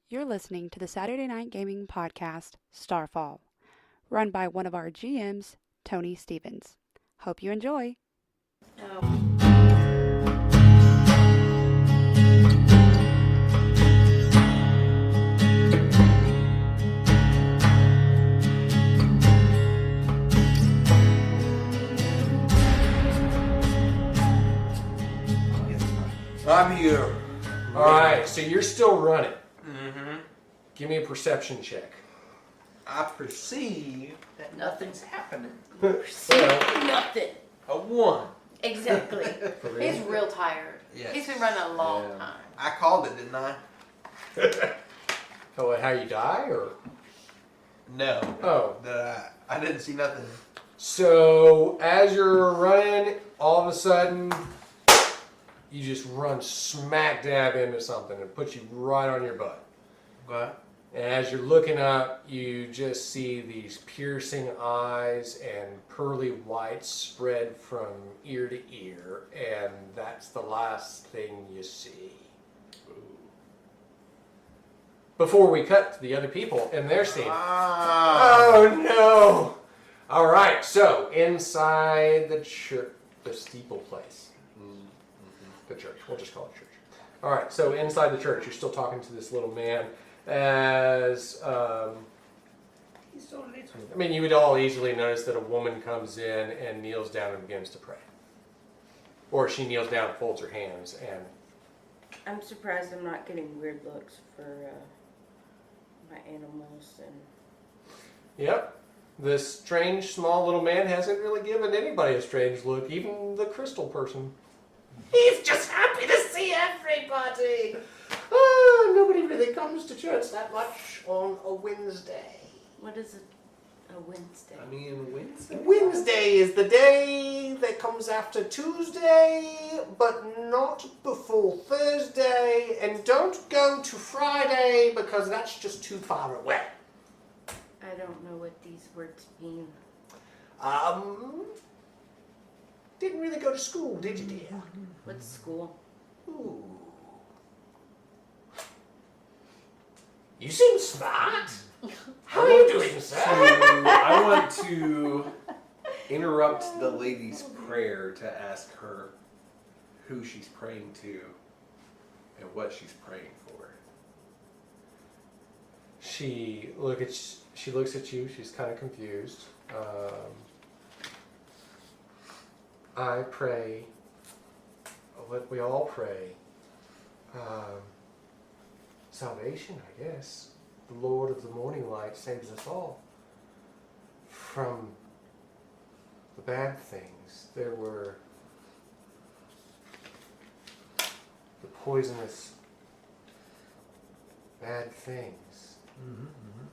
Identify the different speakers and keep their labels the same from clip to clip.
Speaker 1: You're listening to the Saturday Night Gaming Podcast, Starfall, run by one of our GMs, Tony Stevens. Hope you enjoy.
Speaker 2: I'm here.
Speaker 3: Alright, so you're still running.
Speaker 2: Mm-hmm.
Speaker 3: Give me a perception check.
Speaker 2: I perceive that nothing's happening.
Speaker 4: Nothing.
Speaker 2: A 1.
Speaker 4: Exactly. He's real tired.
Speaker 2: Yes.
Speaker 4: He's been running a long
Speaker 3: Yeah.
Speaker 4: time.
Speaker 2: I called it, didn't I?
Speaker 3: Oh, how you die, or?
Speaker 2: No.
Speaker 3: Oh.
Speaker 2: That I didn't see nothing.
Speaker 3: So, as you're running, all of a sudden, you just run smack dab into something and puts you right on your butt.
Speaker 2: What?
Speaker 3: And as you're looking up, you just see these piercing eyes and pearly whites spread from ear to ear, and that's the last thing you see. Before we cut to the other people in their scene.
Speaker 2: Ah.
Speaker 3: Oh no! All right, so inside the church, the steeple place, the church. We'll just call it church. All right, so inside the church, you're still talking to this little man. As I mean, you would all easily notice that a woman comes in and kneels down and begins to pray, or she kneels down, and folds her hands, and
Speaker 5: I'm surprised I'm not getting weird looks for my animals and.
Speaker 3: yep. This strange, small little man hasn't really given anybody a strange look, even the crystal person. He's just happy to see everybody. Nobody really comes to church that much on a Wednesday.
Speaker 5: What is a Wednesday?
Speaker 2: I mean, Wednesday.
Speaker 3: Wednesday is the day that comes after Tuesday, but not before Thursday. And don't go to Friday because that's just too far away.
Speaker 5: I don't know what these words mean.
Speaker 3: Didn't really go to school, did you, dear?
Speaker 5: What's school?
Speaker 3: Ooh. You seem smart. How are you doing, sir?
Speaker 6: I want to interrupt the lady's prayer to ask her who she's praying to and what she's praying for.
Speaker 3: She looks at you. She's kind of confused. I pray what we all pray. Salvation, I guess. The Lord of the morning light saves us all from the bad things. There were the poisonous bad things.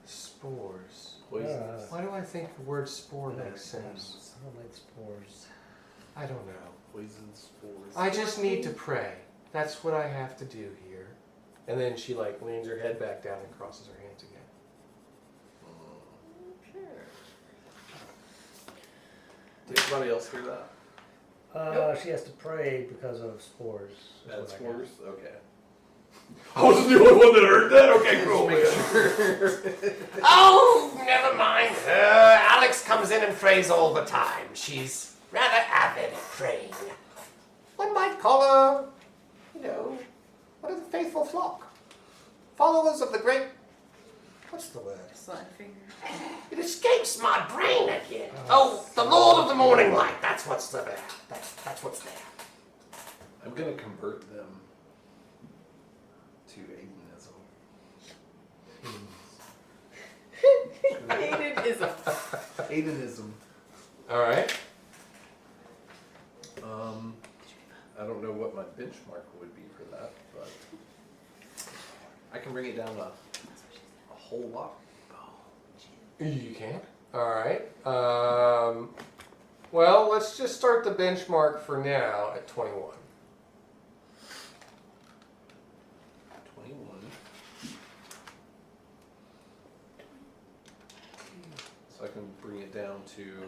Speaker 3: Spores.
Speaker 6: Poisonous.
Speaker 3: Why do I think the word spore makes sense?
Speaker 7: Sound like spores.
Speaker 3: I don't know.
Speaker 6: Poison spores.
Speaker 3: I just need to pray. That's what I have to do here. And then she leans her head back down and crosses her hands again.
Speaker 6: Did anybody else hear that?
Speaker 7: She has to pray because of spores. is
Speaker 6: Bad
Speaker 7: what I got.
Speaker 6: spores? Okay.
Speaker 3: I wasn't the only one that heard that? Okay, cool. Oh, never mind. Alex comes in and prays all the time. She's rather avid at praying. One might call her, one of the faithful flock. Followers of the great... What's the word?
Speaker 5: Slide finger.
Speaker 3: It escapes my brain again. Oh, the Lord of the morning light. That's what's there. That's what's there.
Speaker 6: I'm going to convert them to Aidenism.
Speaker 5: Aidenism.
Speaker 6: Aidenism.
Speaker 3: All right.
Speaker 6: I don't know what my benchmark would be for that, but I can bring it down a whole lot.
Speaker 3: You can. All right. Well, let's just start the benchmark for now at 21.
Speaker 6: 21. So I can bring it down to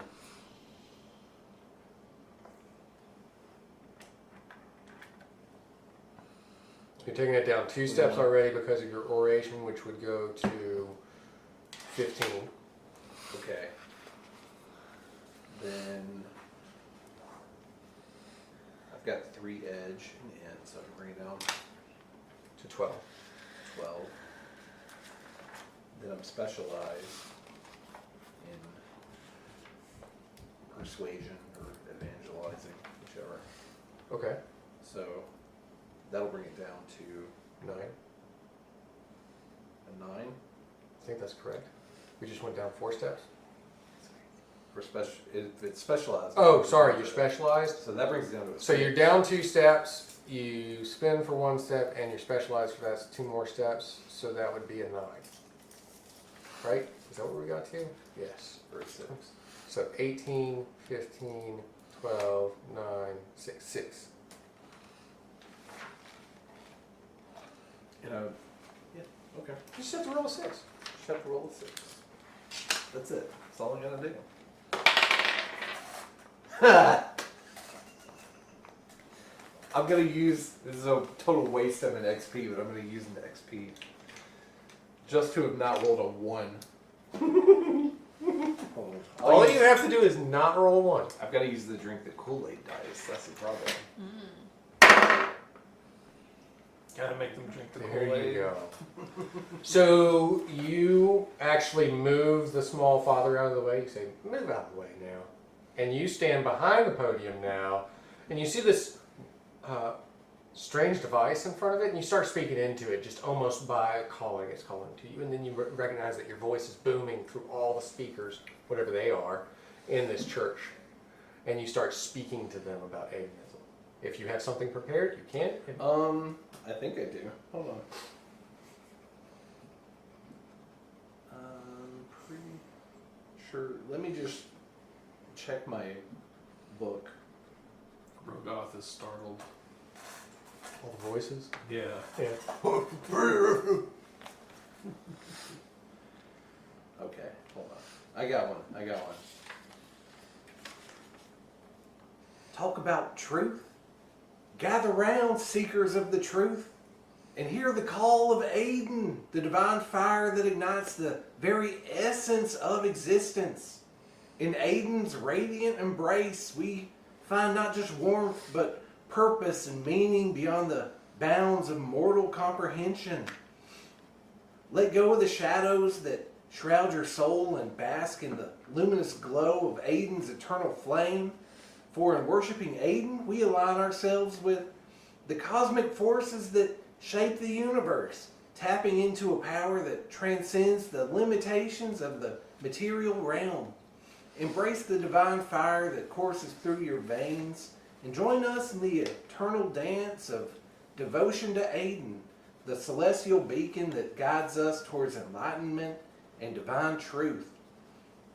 Speaker 3: You're taking it down 2 steps already because of your oration, which would go to 15.
Speaker 6: Okay. Then I've got 3 edge and end, so I can bring it down
Speaker 3: To 12.
Speaker 6: 12. Then I'm specialized in persuasion or evangelizing, whichever.
Speaker 3: Okay.
Speaker 6: So that'll bring it down to
Speaker 3: 9.
Speaker 6: a 9
Speaker 3: I think that's correct. We just went down 4 steps.
Speaker 6: for special. If it's specialized.
Speaker 3: Oh, sorry, you're specialized.
Speaker 6: So that brings it down to a
Speaker 3: So you're
Speaker 6: 6.
Speaker 3: down 2 steps, you spin for 1 step, and you're specialized for that's 2 more steps, so that would be a 9. Right? Is that what we got to? Yes.
Speaker 6: For a 6.
Speaker 3: So 18, 15, 12, 9, 6, 6.
Speaker 6: Yeah. Okay.
Speaker 3: You just have to roll a 6.
Speaker 6: Just have to roll a 6. That's it. That's all I gotta do. I'm gonna use, this is a total waste of an XP, but I'm gonna use an XP just to have not rolled a 1. Hold on.
Speaker 3: All you have to do is not roll a 1.
Speaker 6: I've got to use the drink the Kool-Aid dice. That's the problem.
Speaker 2: Gotta make them drink the
Speaker 3: There
Speaker 2: Kool-Aid.
Speaker 3: you go. So you actually move the small father out of the way. You say, move out of the way now. And you stand behind the podium now, and you see this strange device in front of it, and you start speaking into it just almost by calling. It's calling to you, and then you recognize that your voice is booming through all the speakers, whatever they are, in this church. And you start speaking to them about Atheism. If you have something prepared, you can.
Speaker 6: I think I do. Hold on. Pretty sure. Let me just check my book.
Speaker 2: Rogoth is startled.
Speaker 3: All the voices.
Speaker 2: Yeah.
Speaker 3: Yeah.
Speaker 6: Okay, hold on. I got one. Talk about truth. Gather round, seekers of the truth, and hear the call of Aiden, the divine fire that ignites the very essence of existence. In Aiden's radiant embrace, we find not just warmth, but purpose and meaning beyond the bounds of mortal comprehension. Let go of the shadows that shroud your soul and bask in the luminous glow of Aiden's eternal flame. For in worshiping Aiden, we align ourselves with the cosmic forces that shape the universe, tapping into a power that transcends the limitations of the material realm. Embrace the divine fire that courses through your veins, and join us in the eternal dance of devotion to Aiden, the celestial beacon that guides us towards enlightenment and divine truth.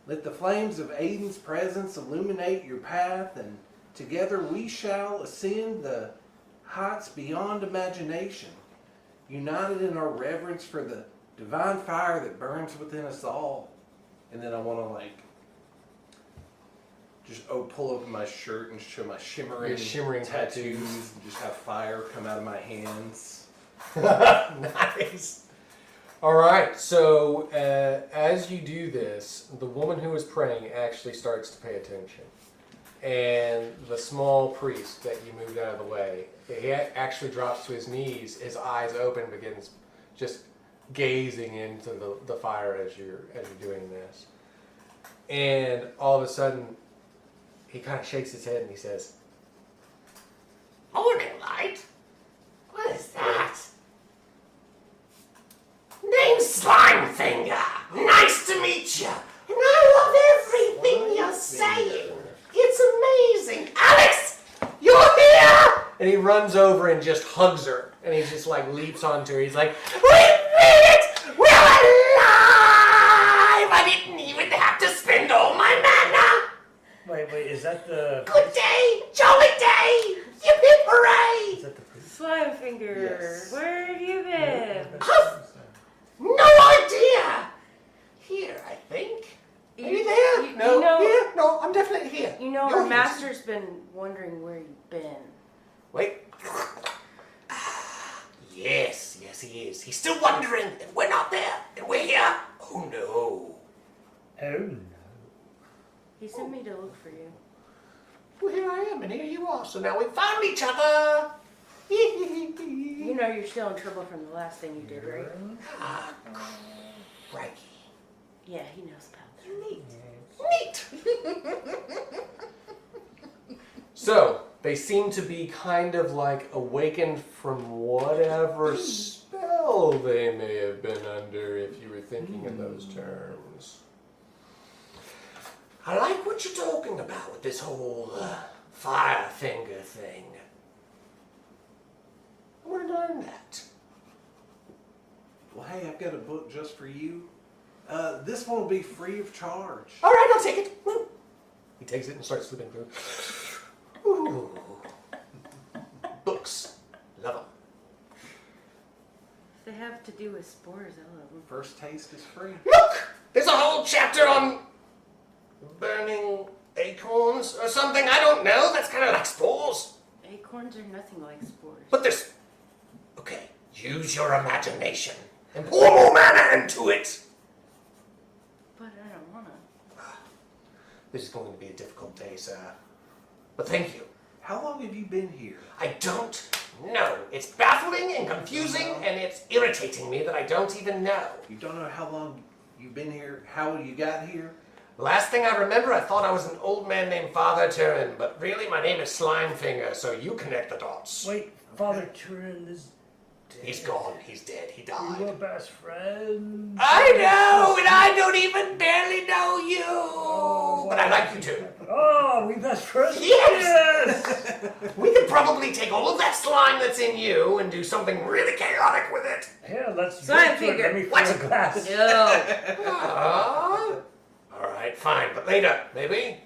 Speaker 6: Let the flames of Aiden's presence illuminate your path, and together we shall ascend the heights beyond imagination, united in our reverence for the divine fire that burns within us all. And then I want to just pull open my shirt and show my shimmering tattoos and just have fire come out of my hands.
Speaker 3: Nice. All right. So as you do this, the woman who is praying actually starts to pay attention, and the small priest that you moved out of the way, he actually drops to his knees. His eyes open, begins just gazing into the fire as you're doing this, and all of a sudden, he kind of shakes his head and he says,
Speaker 8: Morning light? What is that? Name's Slimefinger. Nice to meet you. And I love everything you're saying. It's amazing. Alex, you're here!
Speaker 3: and he runs over and just hugs her, and he just like leaps onto her. He's like,
Speaker 8: We made it! We're alive! I didn't even have to spend all my mana.
Speaker 7: Wait, is that the...
Speaker 8: Good day! Jolly day! Yip hip hooray!
Speaker 7: Is that the priest?
Speaker 5: Slimefinger,
Speaker 6: Yes.
Speaker 5: where have you been?
Speaker 8: No idea! Here, I think. Are you there?
Speaker 5: You
Speaker 8: No,
Speaker 5: know,
Speaker 8: here? No, I'm definitely here.
Speaker 5: You know,
Speaker 8: You're
Speaker 5: our
Speaker 8: here.
Speaker 5: master's been wondering where you've been.
Speaker 8: Wait. thinks he is. He's still wondering if we're not there and we're here. Oh no.
Speaker 7: Oh no.
Speaker 5: He sent me to look for you.
Speaker 8: Well, here I am and here you are. So now we've found each other.
Speaker 5: You know you're still in trouble from the last thing you did, right?
Speaker 8: Ah, crikey.
Speaker 5: Yeah, he knows about that.
Speaker 8: Neat. So, they seem to be kind of like awakened from whatever spell they may have been under, if you were thinking in those terms. I like what you're talking about with this whole fire finger thing. I want to learn that.
Speaker 6: Well, hey, I've got a book just for you. This one will be free of charge.
Speaker 8: All right, I'll take it. Woo. He takes it and starts flipping through. Ooh. Books. Love them.
Speaker 5: If they have to do with spores, I love them.
Speaker 6: First taste is free.
Speaker 8: Look! There's a whole chapter on burning acorns or something. I don't know. That's kind of like spores.
Speaker 5: Acorns are nothing like spores.
Speaker 8: But there's... Okay, use your imagination and pour more mana into it.
Speaker 5: But I don't want to.
Speaker 8: This is going to be a difficult day, sir. But thank you.
Speaker 6: How long have you been here?
Speaker 8: I don't know. It's baffling and confusing and it's irritating me that I don't even know.
Speaker 6: You don't know how long you've been here, how you got here?
Speaker 8: The last thing I remember, I thought I was an old man named Father Turin, but really my name is Slimefinger, so you connect the dots.
Speaker 7: Wait, Father Turin is dead.
Speaker 8: He's gone. He's dead. He died.
Speaker 7: You were best friends.
Speaker 8: I know, and I don't even barely know you. But I like you too.
Speaker 7: Oh, we best friends?
Speaker 8: Yes! We could probably take all of that slime that's in you and do something really chaotic with it.
Speaker 7: Here, let's
Speaker 5: Slime
Speaker 7: drink to it. Let me
Speaker 8: What?
Speaker 7: fill a glass.
Speaker 5: No.
Speaker 8: All right, fine, but later, maybe?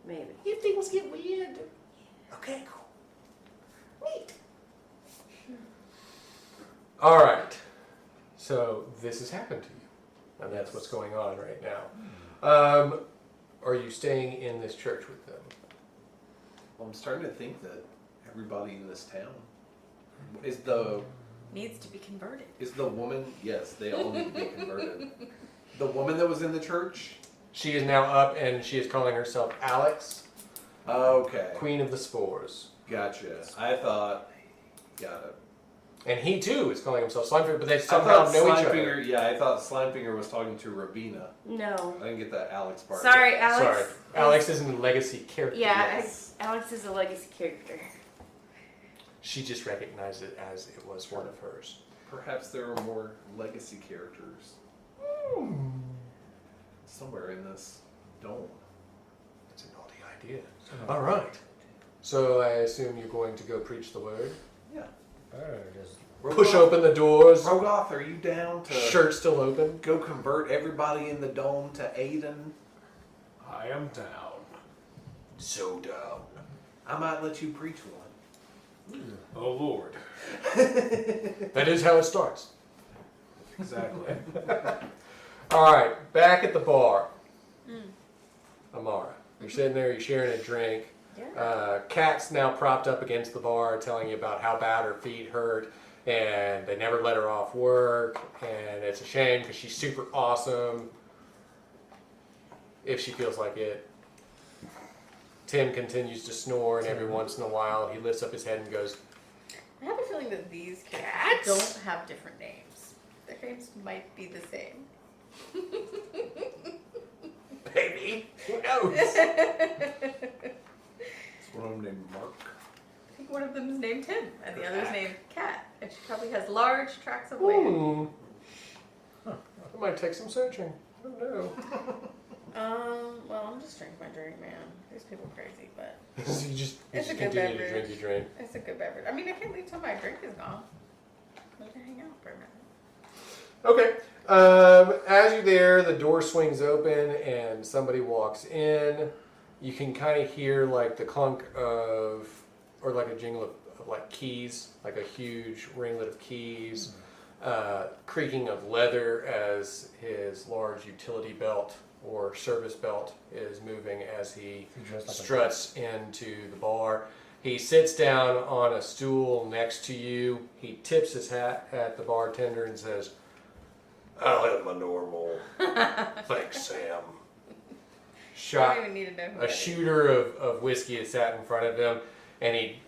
Speaker 5: Maybe.
Speaker 8: If things get weird. Okay, cool. Neat. All right. So this has happened to you, and that's what's going on right now. Are you staying in this church with them?
Speaker 6: Well, I'm starting to think that everybody in this town
Speaker 4: Needs to be converted.
Speaker 6: is the woman. Yes, they all need to be converted. The woman that was in the church.
Speaker 8: She is now up, and she is calling herself Alex,
Speaker 6: Okay,
Speaker 8: Queen of the Spores.
Speaker 6: gotcha. I thought, got it.
Speaker 8: And he too is calling himself Slimefinger, but they
Speaker 6: I
Speaker 8: somehow
Speaker 6: thought
Speaker 8: know each
Speaker 6: Slimefinger.
Speaker 8: other.
Speaker 6: Yeah, I thought Slimefinger was talking to Rabina.
Speaker 5: No.
Speaker 6: I didn't get that Alex part.
Speaker 5: Sorry, Alex.
Speaker 8: Sorry, Alex isn't a legacy character.
Speaker 5: Yeah,
Speaker 8: yet.
Speaker 5: Alex is a legacy character.
Speaker 8: She just recognized it as it was one of hers.
Speaker 6: Perhaps there are more legacy characters somewhere in this dome.
Speaker 8: That's a naughty idea. All right. So I assume you're going to go preach the word.
Speaker 6: Yeah.
Speaker 7: Just
Speaker 8: Push open the doors.
Speaker 6: Rogoth, are you down to
Speaker 8: Shirt still open.
Speaker 6: go convert everybody in the dome to Aiden?
Speaker 2: I am down.
Speaker 8: So down.
Speaker 6: I might let you preach one.
Speaker 2: Oh Lord.
Speaker 8: That is how it starts.
Speaker 2: Exactly.
Speaker 8: All right, back at the bar. Amara, you're sitting there, you're sharing a drink.
Speaker 5: Yeah.
Speaker 8: Kat's now propped up against the bar telling you about how bad her feet hurt and they never let her off work and it's a shame because she's super awesome if she feels like it. Tim continues to snore and every once in a while he lifts up his head and goes,
Speaker 4: I have a feeling that these cats
Speaker 8: Cats?
Speaker 4: don't have different names. Their names might be the same.
Speaker 8: baby, who knows?
Speaker 6: Is one of them named Mark?
Speaker 4: I think one of them is named Tim, and the other's named Cat, and she probably has large tracts of land.
Speaker 8: It might take some searching. I don't know.
Speaker 4: Well, I'm just drinking my drink, man. These people are crazy, but
Speaker 8: you just
Speaker 4: It's a good
Speaker 8: continue to
Speaker 4: beverage.
Speaker 8: drink your drink.
Speaker 4: it's a good beverage. I mean, I can't leave till my drink is gone. I'm gonna hang out for a minute.
Speaker 8: Okay. As you're there, the door swings open and somebody walks in. You can kind of hear like the clunk of, or like a jingle of like keys, like a huge ringlet of keys, creaking of leather as his large utility belt or service belt is moving as he
Speaker 7: dressed like a
Speaker 8: struts into the bar. He sits down on a stool next to you. He tips his hat at the bartender and says, "I'll have my normal. Thanks, Sam."
Speaker 4: I don't even need to know who
Speaker 8: A
Speaker 4: that is.
Speaker 8: shooter of whiskey is sat in front of him, and he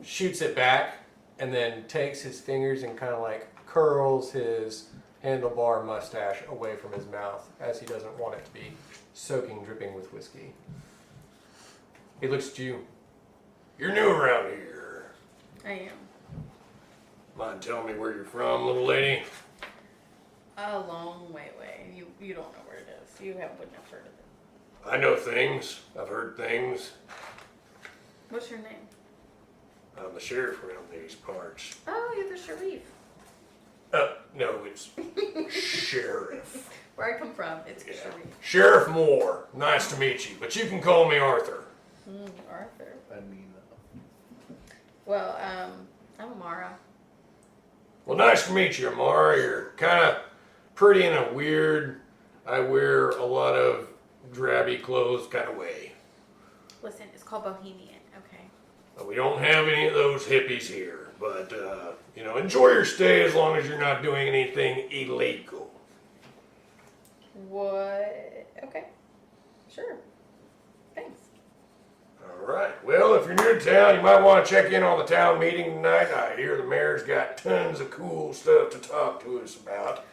Speaker 8: shoots it back and then takes his fingers and kind of like curls his handlebar mustache away from his mouth as he doesn't want it to be soaking, dripping with whiskey. He looks at you. "You're new around here.
Speaker 4: I am.
Speaker 8: Mind telling me where you're from, little lady?"
Speaker 4: A long way away. You don't know where it is. You wouldn't have heard of it.
Speaker 8: "I know things. I've heard things.
Speaker 4: What's your name?
Speaker 8: I'm the sheriff around these parts."
Speaker 4: Oh, you're the Sharif.
Speaker 8: No, it's Sheriff.
Speaker 4: Where I come from, it's
Speaker 8: Yeah.
Speaker 4: Sharif.
Speaker 8: Sheriff Moore. Nice to meet you, but you can call me Arthur.
Speaker 4: Arthur.
Speaker 6: I mean,
Speaker 4: Well, I'm Amara.
Speaker 8: Well, nice to meet you, Amara. You're kind of pretty in a weird, I wear a lot of drabby clothes kind of way.
Speaker 4: Listen, it's called Bohemian, okay?
Speaker 8: We don't have any of those hippies here, but, enjoy your stay as long as you're not doing anything illegal.
Speaker 4: What? Okay. Sure. Thanks.
Speaker 8: All right. Well, if you're new to town, you might want to check in on the town meeting tonight. I hear the mayor's got tons of cool stuff to talk to us about.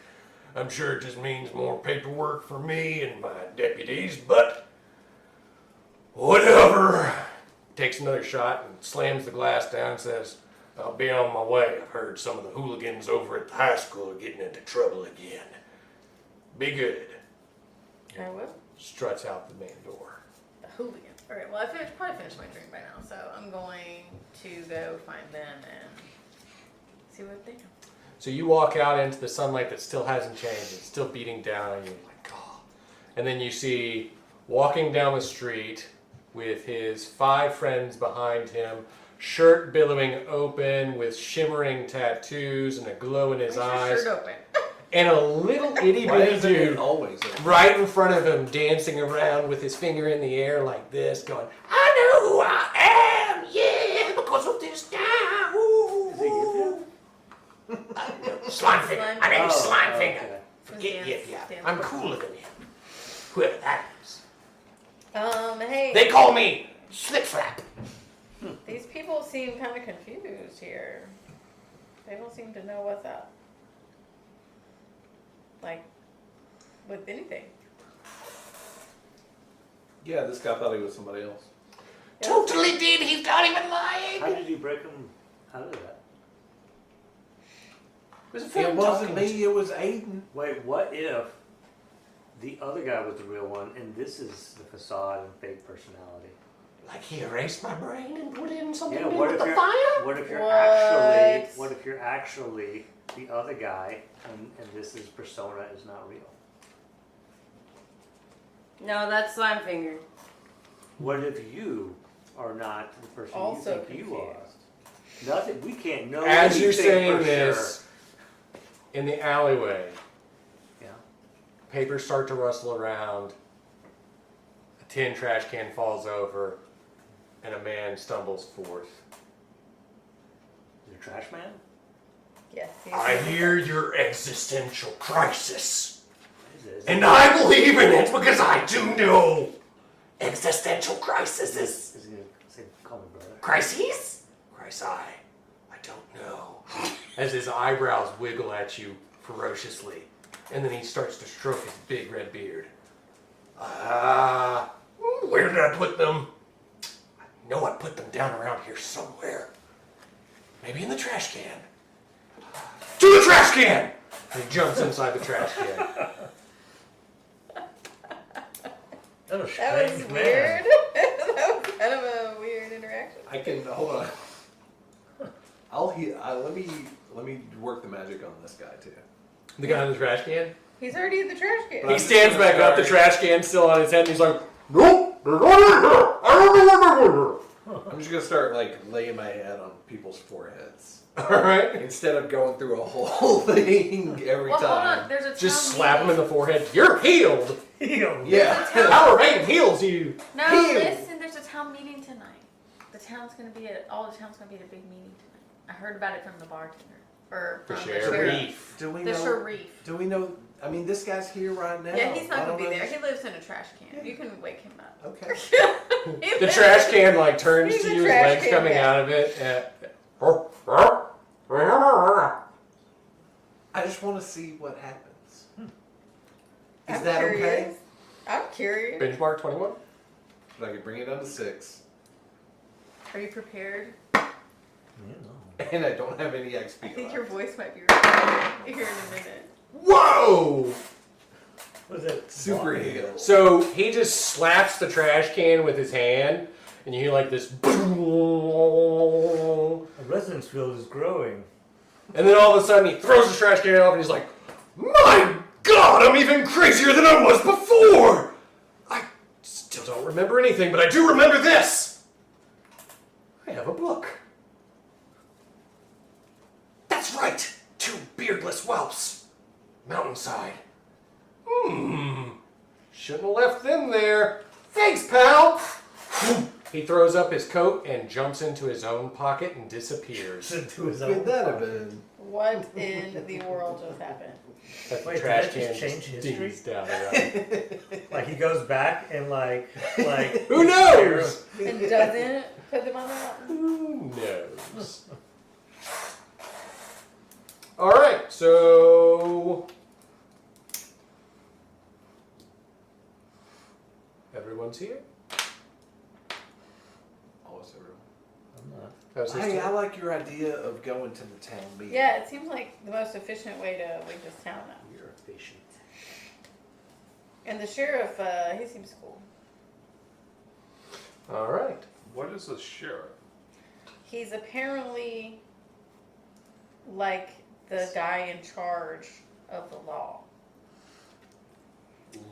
Speaker 8: I'm sure it just means more paperwork for me and my deputies, but whatever. Takes another shot and slams the glass down and says, "I'll be on my way. I've heard some of the hooligans over at the high school are getting into trouble again. Be good."
Speaker 4: I will.
Speaker 8: Struts out the main door.
Speaker 4: The hooligan. All right. Well, probably finished my drink by now, so I'm going to go find them and see what they do.
Speaker 8: So you walk out into the sunlight that still hasn't changed. It's still beating down on you. Like, oh. And then you see walking down the street with his 5 friends behind him, shirt billowing open with shimmering tattoos and a glow in his eyes.
Speaker 4: Shirt open.
Speaker 8: And a little itty
Speaker 6: why
Speaker 8: bitty
Speaker 6: isn't it
Speaker 8: dude
Speaker 6: always open?
Speaker 8: right in front of him, dancing around with his finger in the air like this, going, "I know who I am, yeah, because of this guy." Ooh,
Speaker 7: Is it you?
Speaker 8: Slime finger. My name's Slime Finger.
Speaker 7: okay.
Speaker 8: Forget
Speaker 4: Dance,
Speaker 8: yeah.
Speaker 4: dance
Speaker 8: I'm
Speaker 4: with-
Speaker 8: cooler than him. Whoever that is.
Speaker 4: Hey.
Speaker 8: They call me Slip Flap.
Speaker 4: These people seem kind of confused here. They don't seem to know what's up. Like, with anything.
Speaker 6: Yeah, this guy thought he was somebody else.
Speaker 8: Totally did. He's not even lying.
Speaker 7: How did you break him out of that?
Speaker 6: It wasn't me, it was Aiden.
Speaker 7: Wait, what if the other guy was the real one and this is the facade and fake personality?
Speaker 8: Like he erased my brain and put in something
Speaker 7: Yeah,
Speaker 8: new
Speaker 7: what
Speaker 8: with
Speaker 7: if
Speaker 8: the
Speaker 7: you're
Speaker 8: fire?
Speaker 7: what if you're
Speaker 4: What?
Speaker 7: actually the other guy and this is persona is not real?
Speaker 5: No, that's Slime Finger.
Speaker 7: What if you are not the person
Speaker 4: Also
Speaker 7: you think you are?
Speaker 4: confused.
Speaker 7: Nothing. We can't know.
Speaker 8: As you're
Speaker 7: anything
Speaker 8: saying
Speaker 7: for
Speaker 8: this, in the alleyway,
Speaker 7: sure. Yeah.
Speaker 8: papers start to rustle around, a tin trash can falls over, and a man stumbles forth.
Speaker 7: Is it a trash man?
Speaker 4: Yes.
Speaker 8: I hear your existential crisis,
Speaker 7: What is it? Is
Speaker 8: and I believe in it because I do know existential crises.
Speaker 7: Is he gonna say, "Call me brother"?
Speaker 8: Crises? Cries I don't know. As his eyebrows wiggle at you ferociously, and then he starts to stroke his big red beard. Where did I put them? I know I put them down around here somewhere. Maybe in the trash can. To the trash can! And he jumps inside the trash can.
Speaker 7: That was
Speaker 4: That was
Speaker 7: strange,
Speaker 4: weird.
Speaker 7: man.
Speaker 4: That was kind of a weird interaction.
Speaker 6: I can hold on. Let me work the magic on this guy too.
Speaker 8: The guy in the trash can?
Speaker 4: He's already in the trash can.
Speaker 6: But-
Speaker 8: He stands back up, the trash can still on his head, and he's like, "Nope, they're not in here. I don't know what they're in here."
Speaker 6: I'm just gonna start like laying my head on people's foreheads
Speaker 8: Alright?
Speaker 6: instead of going through a whole thing every
Speaker 4: Well, hold
Speaker 6: time.
Speaker 4: on. There's a
Speaker 8: Just
Speaker 4: town
Speaker 8: slap him in
Speaker 4: meeting.
Speaker 8: the forehead. You're healed!
Speaker 6: Yeah.
Speaker 8: Power Rain heals you!
Speaker 4: No,
Speaker 6: Healed.
Speaker 4: listen. There's a town meeting tonight. The town's gonna be at a big meeting tonight. I heard about it from the bartender. Or
Speaker 8: The
Speaker 4: from
Speaker 8: sheriff.
Speaker 6: Do we
Speaker 4: The
Speaker 6: know?
Speaker 4: sheriff.
Speaker 6: Do we know? I mean, this guy's here right now.
Speaker 4: Yeah, he's not
Speaker 6: Why
Speaker 4: gonna be
Speaker 6: don't I
Speaker 4: there.
Speaker 6: just-
Speaker 4: He lives in a trash can. You can wake him up.
Speaker 6: Okay.
Speaker 4: He
Speaker 8: The
Speaker 4: lives-
Speaker 8: trash can like turns
Speaker 4: He's
Speaker 8: to
Speaker 4: a
Speaker 8: you, his
Speaker 4: trash
Speaker 8: legs
Speaker 4: can
Speaker 8: coming
Speaker 4: guy.
Speaker 8: out of it.
Speaker 6: I just want to see what happens. Is
Speaker 4: I'm
Speaker 6: that okay?
Speaker 4: curious. I'm curious.
Speaker 8: Benchmark 21.
Speaker 6: But I can bring it down to 6,
Speaker 4: Are you prepared?
Speaker 7: Yeah, no.
Speaker 6: and I don't have any XP.
Speaker 4: I think
Speaker 6: left.
Speaker 4: your voice might be recorded here in a minute.
Speaker 8: Whoa!
Speaker 7: Was it
Speaker 6: Super heal.
Speaker 8: So he just slaps the trash can with his hand, and you hear like this boom.
Speaker 7: The residence field is growing.
Speaker 8: And then all of a sudden he throws the trash can off and he's like, "My God, I'm even crazier than I was before! I still don't remember anything, but I do remember this! I have a book." "That's right! 2 beardless whelps. Mountainside. Shouldn't have left them there. Thanks, pal!" He throws up his coat and jumps into his own pocket and disappears.
Speaker 7: Into his
Speaker 6: Could
Speaker 7: own
Speaker 6: that have
Speaker 7: pocket.
Speaker 6: been?
Speaker 4: What in the world just happened?
Speaker 8: That
Speaker 7: Wait,
Speaker 8: trash
Speaker 7: did that
Speaker 8: can
Speaker 7: just change
Speaker 8: just
Speaker 7: history?
Speaker 8: dings down the road.
Speaker 7: Like he goes back and like
Speaker 8: Who knows?
Speaker 4: And doesn't put them on the mountain?
Speaker 8: Who knows? All right, so everyone's here.
Speaker 6: Almost everyone.
Speaker 7: I'm not.
Speaker 8: How's this
Speaker 6: Hey,
Speaker 8: doing?
Speaker 6: I like your idea of going to the town meeting.
Speaker 4: Yeah, it seems like the most efficient way to leave this town up.
Speaker 7: You're efficient.
Speaker 4: And the sheriff, he seems cool.
Speaker 8: All right.
Speaker 2: What is a sheriff?
Speaker 4: He's apparently like the guy in charge of the law.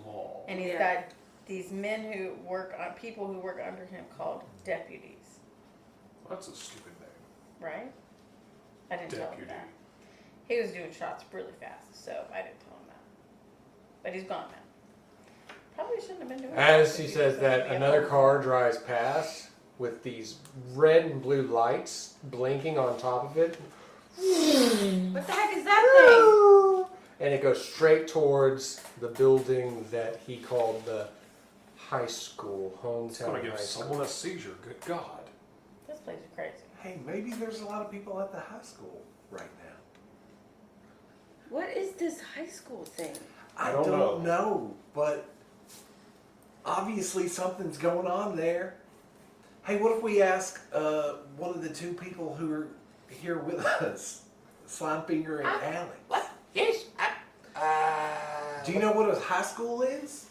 Speaker 2: Law.
Speaker 4: And he's
Speaker 5: Yeah.
Speaker 4: got these men who work on people who work under him called deputies,
Speaker 2: That's a stupid name.
Speaker 4: right? I didn't tell him
Speaker 2: Deputy.
Speaker 4: that. He was doing shots really fast, so I didn't tell him that. But he's gone now. Probably shouldn't have been doing
Speaker 8: As
Speaker 4: that.
Speaker 8: he says that, another car drives past with these red and blue lights blinking on top of it.
Speaker 5: What the heck is that
Speaker 8: And it goes straight towards the building that he called the high school,
Speaker 2: It's
Speaker 8: hometown
Speaker 2: gonna give
Speaker 8: high school.
Speaker 2: someone a seizure. Good God.
Speaker 4: This place is crazy.
Speaker 6: Hey, maybe there's a lot of people at the high school right now.
Speaker 5: thing? What is this high school thing?
Speaker 6: I
Speaker 8: don't
Speaker 6: don't know, but obviously something's going on there. Hey, what if we ask one of the 2 people who are here with us, Slimefinger and Alex?
Speaker 3: What? Yes.
Speaker 6: Do you know what a high school is?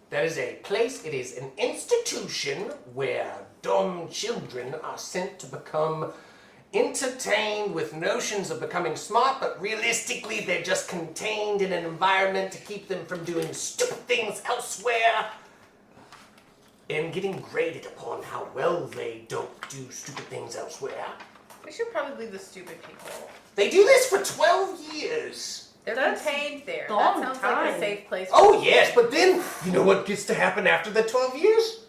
Speaker 3: That is a place, it is an institution where dumb children are sent to become entertained with notions of becoming smart, but realistically they're just contained in an environment to keep them from doing stupid things elsewhere and getting graded upon how well they don't do stupid things elsewhere.
Speaker 4: We should probably leave the stupid people.
Speaker 3: They do this for 12 years.
Speaker 4: They're
Speaker 5: That's
Speaker 4: contained there. That
Speaker 5: long
Speaker 4: sounds like a
Speaker 5: time.
Speaker 4: safe place.
Speaker 3: Oh yes, but then, you know what gets to happen after the 12 years?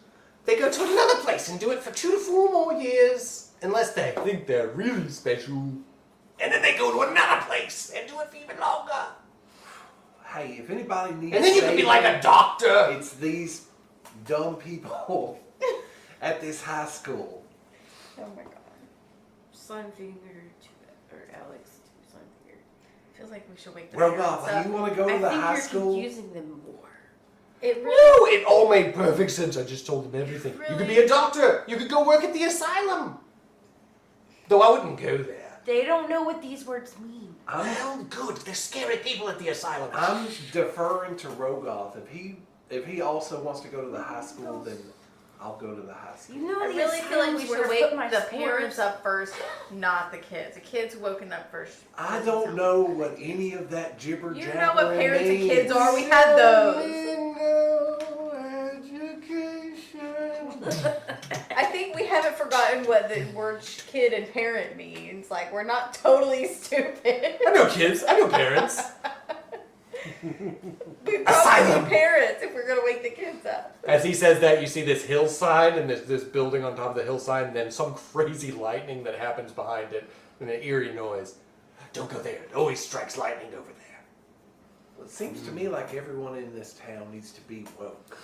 Speaker 3: They go to another place and do it for 2 to 4 more years, unless they
Speaker 8: think they're really special.
Speaker 3: And then they go to another place and do it for even longer.
Speaker 6: Hey, if anybody needs
Speaker 3: And then you can be like a
Speaker 6: saving,
Speaker 3: doctor.
Speaker 6: it's these dumb people at this high school.
Speaker 4: Oh my god.
Speaker 5: Slimefinger or Alex to Slimefinger.
Speaker 4: Feels like we should wake the
Speaker 6: Rogoff,
Speaker 4: parents
Speaker 6: you
Speaker 4: up.
Speaker 6: want to go to
Speaker 5: I
Speaker 6: the
Speaker 5: think
Speaker 6: high
Speaker 5: you're
Speaker 6: school?
Speaker 5: confusing them more.
Speaker 4: It really.
Speaker 8: No, it all made perfect sense. I just told them everything.
Speaker 3: You could be a doctor. You could go work at the asylum. Though I wouldn't go there.
Speaker 5: They don't know what these words mean.
Speaker 3: Well, good. There's scary people at the asylum.
Speaker 6: I'm deferring to Rogoff. If he also wants to go to the high school, then I'll go to the high school.
Speaker 5: You know
Speaker 4: I
Speaker 5: the
Speaker 4: really feel like we
Speaker 5: asylums
Speaker 4: should
Speaker 5: where I
Speaker 4: wake
Speaker 5: put my
Speaker 4: the
Speaker 5: spores.
Speaker 4: parents up first, not the kids. The kids woken up first.
Speaker 6: I don't know what any of that jibber
Speaker 4: You
Speaker 6: jabber
Speaker 4: know what parents and
Speaker 6: means.
Speaker 4: kids are. We had those. I think we haven't forgotten what the word kid and parent means. Like, we're not totally stupid.
Speaker 8: I know kids. I know parents.
Speaker 4: We probably
Speaker 3: Asylum.
Speaker 4: need parents if we're gonna wake the kids up.
Speaker 8: As he says that, you see this hillside and this building on top of the hillside, and then some crazy lightning that happens behind it, and an eerie noise.
Speaker 3: Don't go there. It always strikes lightning over there.
Speaker 6: Well, it seems to me like everyone in this town needs to be woke.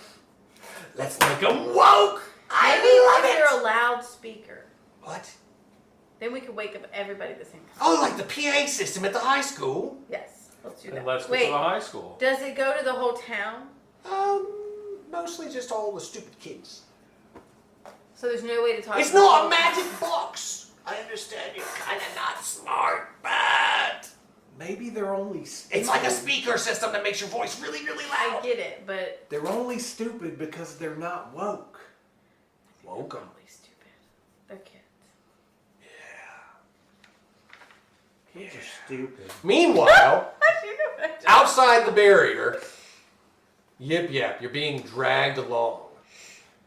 Speaker 3: Let's make them woke.
Speaker 4: Maybe
Speaker 3: I
Speaker 4: if
Speaker 3: love it.
Speaker 4: they're a loudspeaker,
Speaker 3: What?
Speaker 4: then we could wake up everybody at the same time.
Speaker 3: Oh, like the PA system at the high school?
Speaker 4: Yes, let's do that.
Speaker 2: And let's get
Speaker 4: Wait,
Speaker 2: to the high school.
Speaker 4: does it go to the whole town?
Speaker 3: Mostly just all the stupid kids.
Speaker 4: So there's no way to talk.
Speaker 3: It's
Speaker 4: to the
Speaker 3: not
Speaker 4: whole
Speaker 3: a magic box. I understand you're kind of not smart, but
Speaker 6: Maybe they're only stupid.
Speaker 3: it's like a speaker system that makes your voice really, really
Speaker 4: I
Speaker 3: loud.
Speaker 4: get it, but
Speaker 6: They're only stupid because they're not woke.
Speaker 3: Woke 'em.
Speaker 4: probably stupid. They're kids.
Speaker 7: Kids are stupid.
Speaker 8: Meanwhile,
Speaker 4: How'd you know that?
Speaker 8: outside the barrier, Yip Yap, you're being dragged along.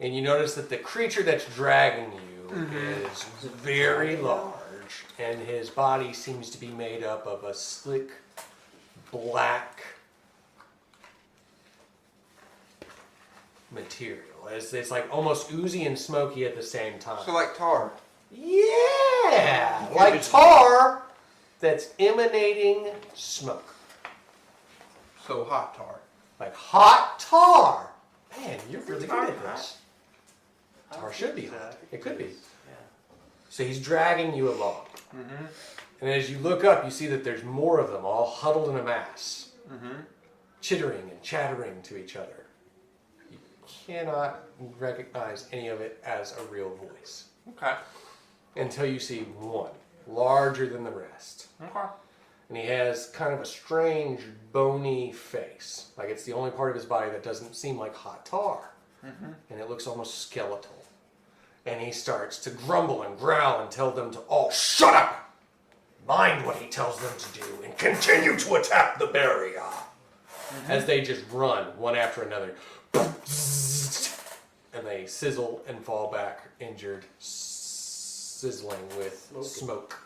Speaker 8: And you notice that the creature that's dragging you is very large, and his body seems to be made up of a slick, black material. It's like almost oozy and smoky at the same time.
Speaker 9: So like tar.
Speaker 8: Yeah, like tar that's emanating smoke.
Speaker 9: So hot tar.
Speaker 8: Like hot tar. Man, you're really
Speaker 7: tar
Speaker 8: good at
Speaker 7: hot?
Speaker 8: this. Tar should be
Speaker 7: So,
Speaker 8: hot. It could be.
Speaker 7: Yeah.
Speaker 8: So he's dragging you along. And as you look up, you see that there's more of them all huddled in a mass, chittering and chattering to each other. You cannot recognize any of it as a real voice
Speaker 9: Okay.
Speaker 8: until you see one, larger than the rest.
Speaker 9: Okay.
Speaker 8: And he has kind of a strange, bony face. Like it's the only part of his body that doesn't seem like hot tar. And it looks almost skeletal. And he starts to grumble and growl and tell them to all shut up! Mind what he tells them to do and continue to attack the barrier. As they just run one after another. And they sizzle and fall back injured, sizzling with smoke.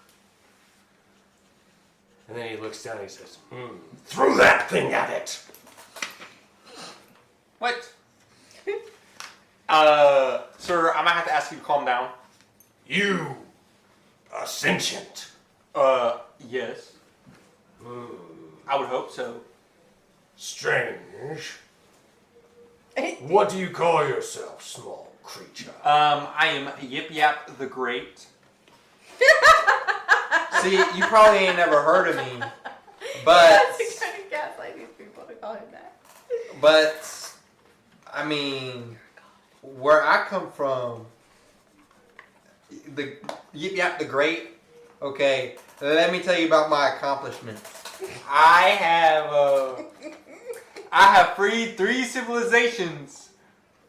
Speaker 8: And then he looks down and he says,
Speaker 3: Throw that thing at it.
Speaker 9: What? Sir, I might have to ask you to calm down.
Speaker 3: You are sentient.
Speaker 9: Yes. I would hope so.
Speaker 3: Strange. What do you call yourself, small creature?
Speaker 9: I am Yip Yap the Great. See, you probably ain't never heard of me, but
Speaker 4: That's the kind of gaslight these people to call him that.
Speaker 9: I mean, where I come from, the Yip Yap the Great. Okay, let me tell you about my accomplishments. I have freed 3 civilizations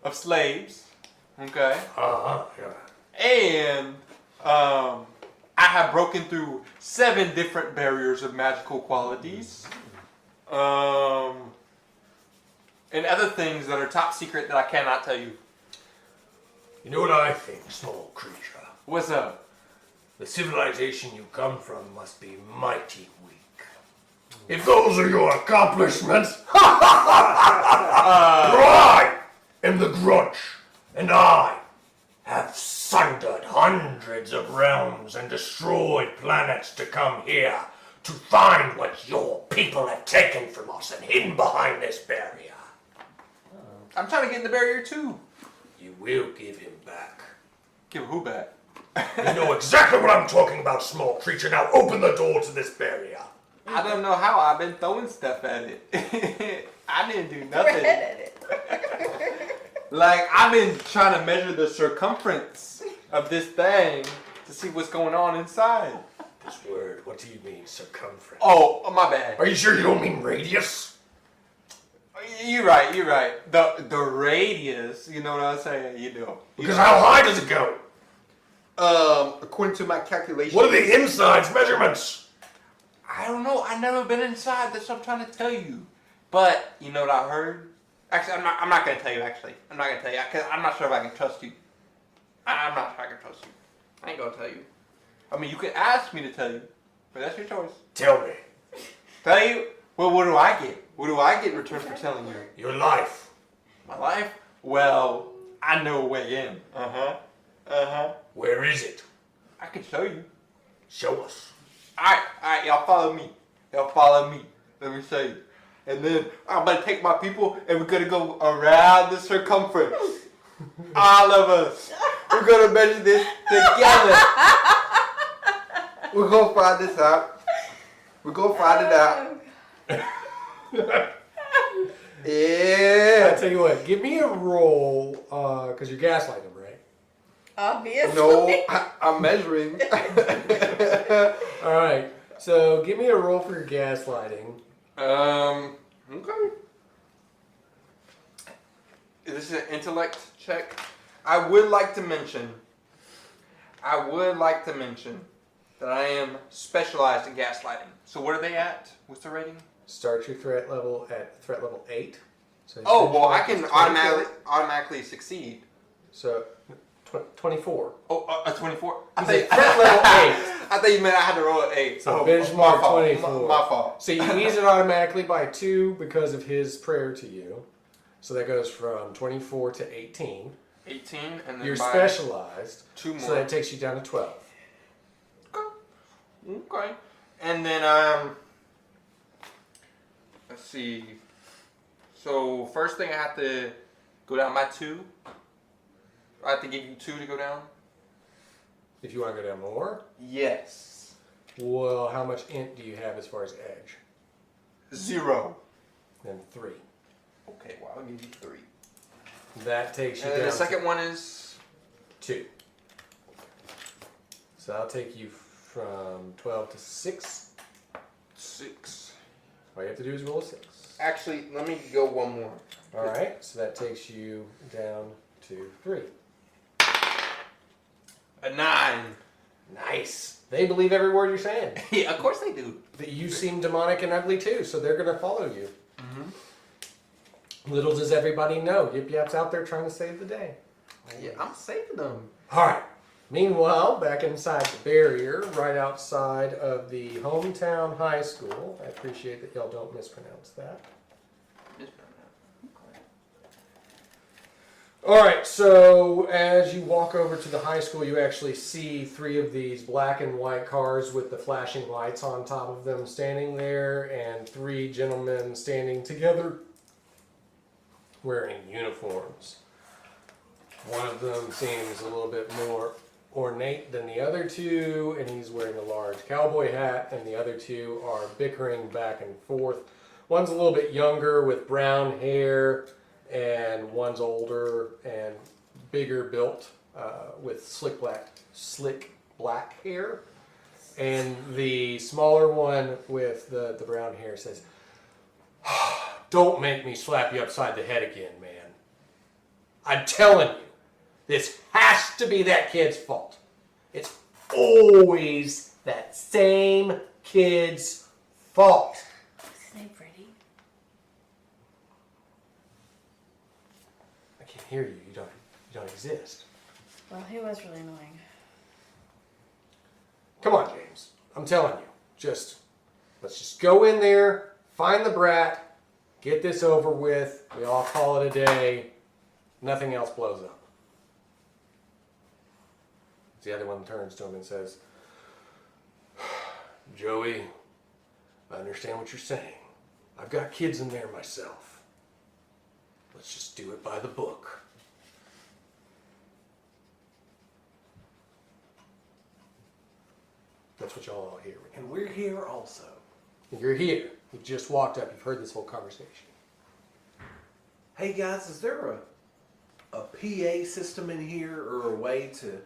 Speaker 9: of slaves. Okay.
Speaker 3: Yeah.
Speaker 9: And I have broken through 7 different barriers of magical qualities. And other things that are top secret that I cannot tell you.
Speaker 3: You know what I think, small creature?
Speaker 9: What's up?
Speaker 3: The civilization you come from must be mighty weak. If those are your accomplishments, I am the Grudge, and I have sundered hundreds of realms and destroyed planets to come here to find what your people have taken from us and hidden behind this barrier.
Speaker 9: I'm trying to get in the barrier too.
Speaker 3: You will give him back.
Speaker 9: Give who back?
Speaker 3: You know exactly what I'm talking about, small creature. Now open the door to this barrier.
Speaker 9: I don't know how. I've been throwing stuff at it. I didn't do
Speaker 4: Throw a
Speaker 9: nothing.
Speaker 4: head at it.
Speaker 9: Like, I've been trying to measure the circumference of this thing to see what's going on inside.
Speaker 3: This word, what do you mean, circumference?
Speaker 9: Oh, my bad.
Speaker 3: Are you sure you don't mean radius?
Speaker 9: You're right. The radius, you know what I'm saying? You know.
Speaker 3: Because how high does it go?
Speaker 9: According to my calculations.
Speaker 3: What are the inside's measurements?
Speaker 9: I don't know. I've never been inside. That's what I'm trying to tell you. But, you know what I heard? Actually, I'm not going to tell you, actually. I'm not going to tell you. Cause I'm not sure if I can trust you. I'm not sure I can trust you. I ain't going to tell you. I mean, you can ask me to tell you. But that's your choice.
Speaker 3: Tell me.
Speaker 9: Tell you? Well, what do I get? What do I get in return for telling you?
Speaker 6: Your life.
Speaker 9: My life? Well, I know a way in.
Speaker 6: Where is it?
Speaker 9: I can show you.
Speaker 6: Show us.
Speaker 9: Alright, y'all follow me. Let me show you. And then I'm gonna take my people and we're gonna go around the circumference. All of us. We're gonna measure this together. We're gonna find this out. We're gonna find it out. Yeah.
Speaker 8: I tell you what, give me a roll, because you're gaslighting them, right?
Speaker 4: Obviously.
Speaker 9: No, I'm measuring.
Speaker 8: All right. So give me a roll for your gaslighting.
Speaker 9: Okay. Is this an intellect check? I would like to mention that I am specialized in gaslighting. So what are they at? What's the rating?
Speaker 8: Start your threat level at threat level 8. So
Speaker 9: Oh, well, I can
Speaker 8: 24.
Speaker 9: automatically succeed.
Speaker 8: So 24.
Speaker 9: Oh, a 24? I
Speaker 8: He's at
Speaker 9: thought
Speaker 8: threat level 8.
Speaker 9: I thought you meant I had to roll an 8.
Speaker 8: So
Speaker 9: Oh,
Speaker 8: benchmark
Speaker 9: my fault.
Speaker 8: 24.
Speaker 9: My fault.
Speaker 8: So you ease it automatically by 2 because of his prayer to you. So that goes from 24 to 18.
Speaker 9: 18, and then
Speaker 8: You're
Speaker 9: by
Speaker 8: specialized.
Speaker 9: 2 more.
Speaker 8: So that takes you down to 12.
Speaker 9: Okay. And then, let's see. So first thing I have to go down by 2. I have to give you 2 to go down?
Speaker 8: If you want to go down more,
Speaker 9: Yes.
Speaker 8: well, how much int do you have as far as edge?
Speaker 9: 0.
Speaker 8: Then 3.
Speaker 9: Okay, well, I'll give you 3.
Speaker 8: That takes you
Speaker 9: And then
Speaker 8: down
Speaker 9: the second one is
Speaker 8: to 2. So I'll take you from 12 to 6.
Speaker 9: 6.
Speaker 8: All you have to do is roll a 6.
Speaker 9: Actually, let me go one more.
Speaker 8: All right, so that takes you down to 3.
Speaker 9: A 9.
Speaker 8: Nice. They believe every word you're saying.
Speaker 9: Yeah, of course they do.
Speaker 8: That you seem demonic and ugly too, so they're going to follow you. Little does everybody know, Yip Yap's out there trying to save the day.
Speaker 9: Yeah, I'm saving them.
Speaker 8: All right. Meanwhile, back inside the barrier, right outside of the hometown high school. I appreciate that y'all don't mispronounce that. All right, so as you walk over to the high school, you actually see 3 of these black and white cars with the flashing lights on top of them standing there, and 3 gentlemen standing together wearing uniforms. One of them seems a little bit more ornate than the other 2, and he's wearing a large cowboy hat, and the other 2 are bickering back and forth. One's a little bit younger with brown hair, and one's older and bigger built with slick black hair. And the smaller one with the brown hair says, "Don't make me slap you upside the head again, man. I'm telling you, this has to be that kid's fault. It's always that same kid's fault."
Speaker 4: What's his name, Freddy?
Speaker 8: I can't hear you. You don't exist.
Speaker 4: Well, he was really annoying.
Speaker 8: Come on, James. I'm telling you. Let's just go in there, find the brat, get this over with. We all call it a day. Nothing else blows up. The other one turns to him and says, "Joey, I understand what you're saying. I've got kids in there myself. Let's just do it by the book." That's what y'all all hear.
Speaker 6: And we're here also.
Speaker 8: You're here. You've just walked up. You've heard this whole conversation.
Speaker 6: Hey guys, is there a PA system in here or a way to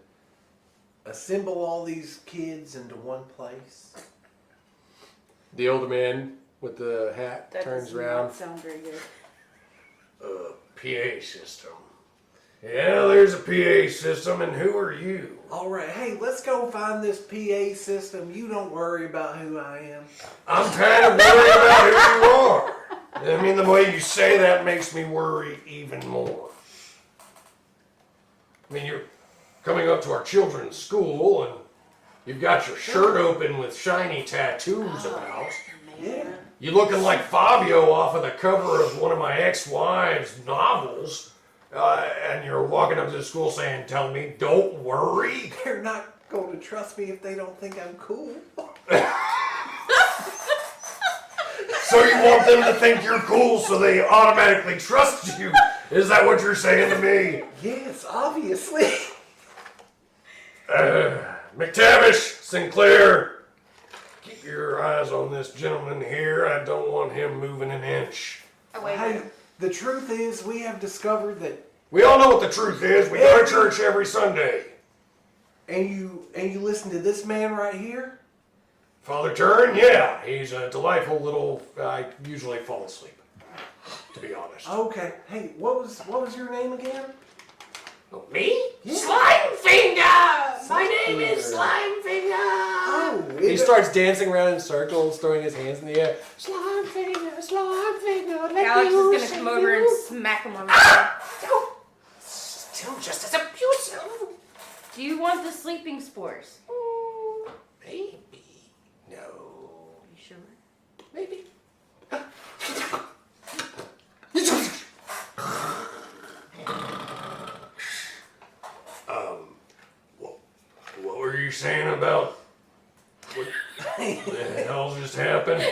Speaker 6: assemble all these kids into one place?
Speaker 8: The older man with the hat
Speaker 5: That
Speaker 8: turns
Speaker 5: does
Speaker 8: around.
Speaker 5: not sound very good.
Speaker 8: PA system. Yeah, there's a PA system, and who are you?
Speaker 6: All right, hey, let's go find this PA system. You don't worry about who I am.
Speaker 8: I'm kind of worried about who you are. I mean, the way you say that makes me worry even more. I mean, you're coming up to our children's school, and you've got your shirt open with shiny tattoos about.
Speaker 6: Yeah.
Speaker 2: You looking like Fabio off of the cover of one of my ex-wives' novels, and you're walking up to the school saying, "Tell me, don't worry."
Speaker 6: They're not going to trust me if they don't think I'm cool.
Speaker 2: So you want them to think you're cool so they automatically trust you? Is that what you're saying to me?
Speaker 6: Yes, obviously.
Speaker 2: McTavish, Sinclair, keep your eyes on this gentleman here. I don't want him moving an inch.
Speaker 4: Oh, wait a
Speaker 6: Hey,
Speaker 4: minute.
Speaker 6: the truth is, we have discovered that,
Speaker 2: We all know what the truth is. We go to church every Sunday.
Speaker 6: and you listen to this man right here.
Speaker 2: Father Turin, yeah, he's a delightful little. I usually fall asleep, to be honest.
Speaker 6: Okay. Hey, what was your name again?
Speaker 3: Me?
Speaker 6: Yeah.
Speaker 3: Slime Finger! My name
Speaker 6: Finger.
Speaker 3: is Slime Finger!
Speaker 6: Oh,
Speaker 8: He starts dancing around in circles, throwing his hands in the air.
Speaker 3: Slime Finger, let
Speaker 4: Alex
Speaker 3: me
Speaker 4: is gonna come
Speaker 3: use
Speaker 4: over
Speaker 3: you.
Speaker 4: and smack him on the head.
Speaker 3: Still just as abusive.
Speaker 5: Do you want the sleeping spores?
Speaker 3: Maybe. No.
Speaker 5: You sure?
Speaker 3: Maybe.
Speaker 2: What were you saying about what the hell just happened?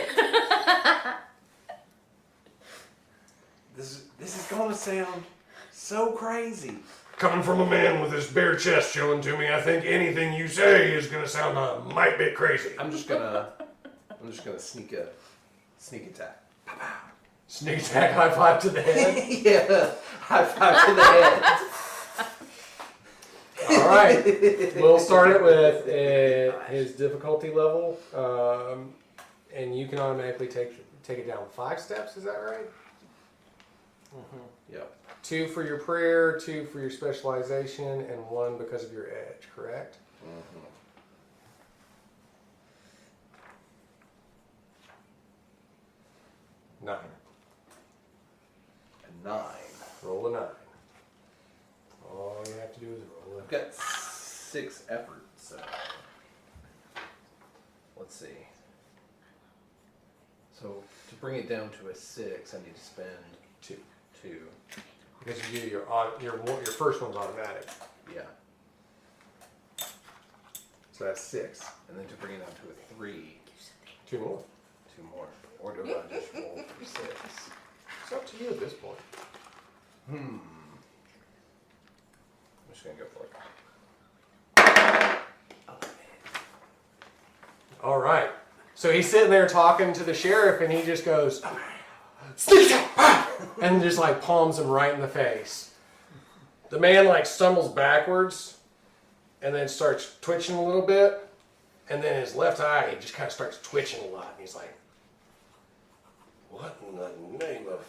Speaker 6: This is gonna sound so crazy.
Speaker 2: Coming from a man with his bare chest showing to me, I think anything you say is gonna sound a mite bit crazy.
Speaker 6: I'm just gonna sneak attack.
Speaker 8: Sneak attack, high five to the head.
Speaker 6: Yeah, high five to the head.
Speaker 8: All right, we'll start it with his difficulty level, and you can automatically take it down 5 steps. Is that right?
Speaker 6: Yep.
Speaker 8: 2 for your prayer, 2 for your specialization, and 1 because of your edge. Correct? 9.
Speaker 6: A 9.
Speaker 8: Roll a 9. All you have to do is roll
Speaker 6: I've got 6 effort, so let's see. So to bring it down to a 6, I need to spend
Speaker 8: 2.
Speaker 6: 2.
Speaker 8: Because you do your first one's automatic,
Speaker 6: Yeah,
Speaker 8: so that's 6.
Speaker 6: and then to bring it down to a 3,
Speaker 8: 2 more.
Speaker 6: 2 more. Or do I just roll for 6?
Speaker 8: It's up to you at this point.
Speaker 6: I'm just gonna go for it.
Speaker 8: All right. So he's sitting there talking to the sheriff, and he just goes, and just like palms him right in the face. The man like stumbles backwards, and then starts twitching a little bit, and then his left eye just kind of starts twitching a lot, and he's like,
Speaker 2: What in the name of...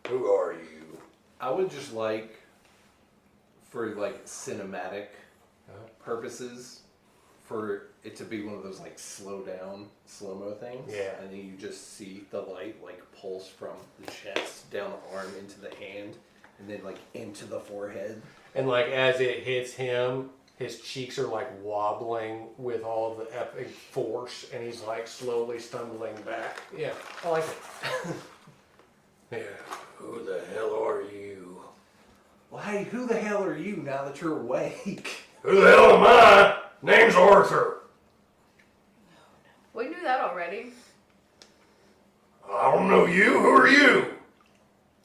Speaker 2: Who are you?
Speaker 6: I would just like, for like cinematic purposes, for it to be one of those like slow mo things.
Speaker 8: Yeah.
Speaker 6: And then you just see the light like pulse from the chest down the arm into the hand, and then like into the forehead.
Speaker 8: and like as it hits him, his cheeks are like wobbling with all of the epic force, and he's like slowly stumbling back. Yeah, I like it.
Speaker 2: Yeah, who the hell are you?
Speaker 6: Well, hey, who the hell are you now that you're awake?
Speaker 2: Who the hell am I? Name's Arthur.
Speaker 4: We knew that already.
Speaker 2: I don't know you. Who are you?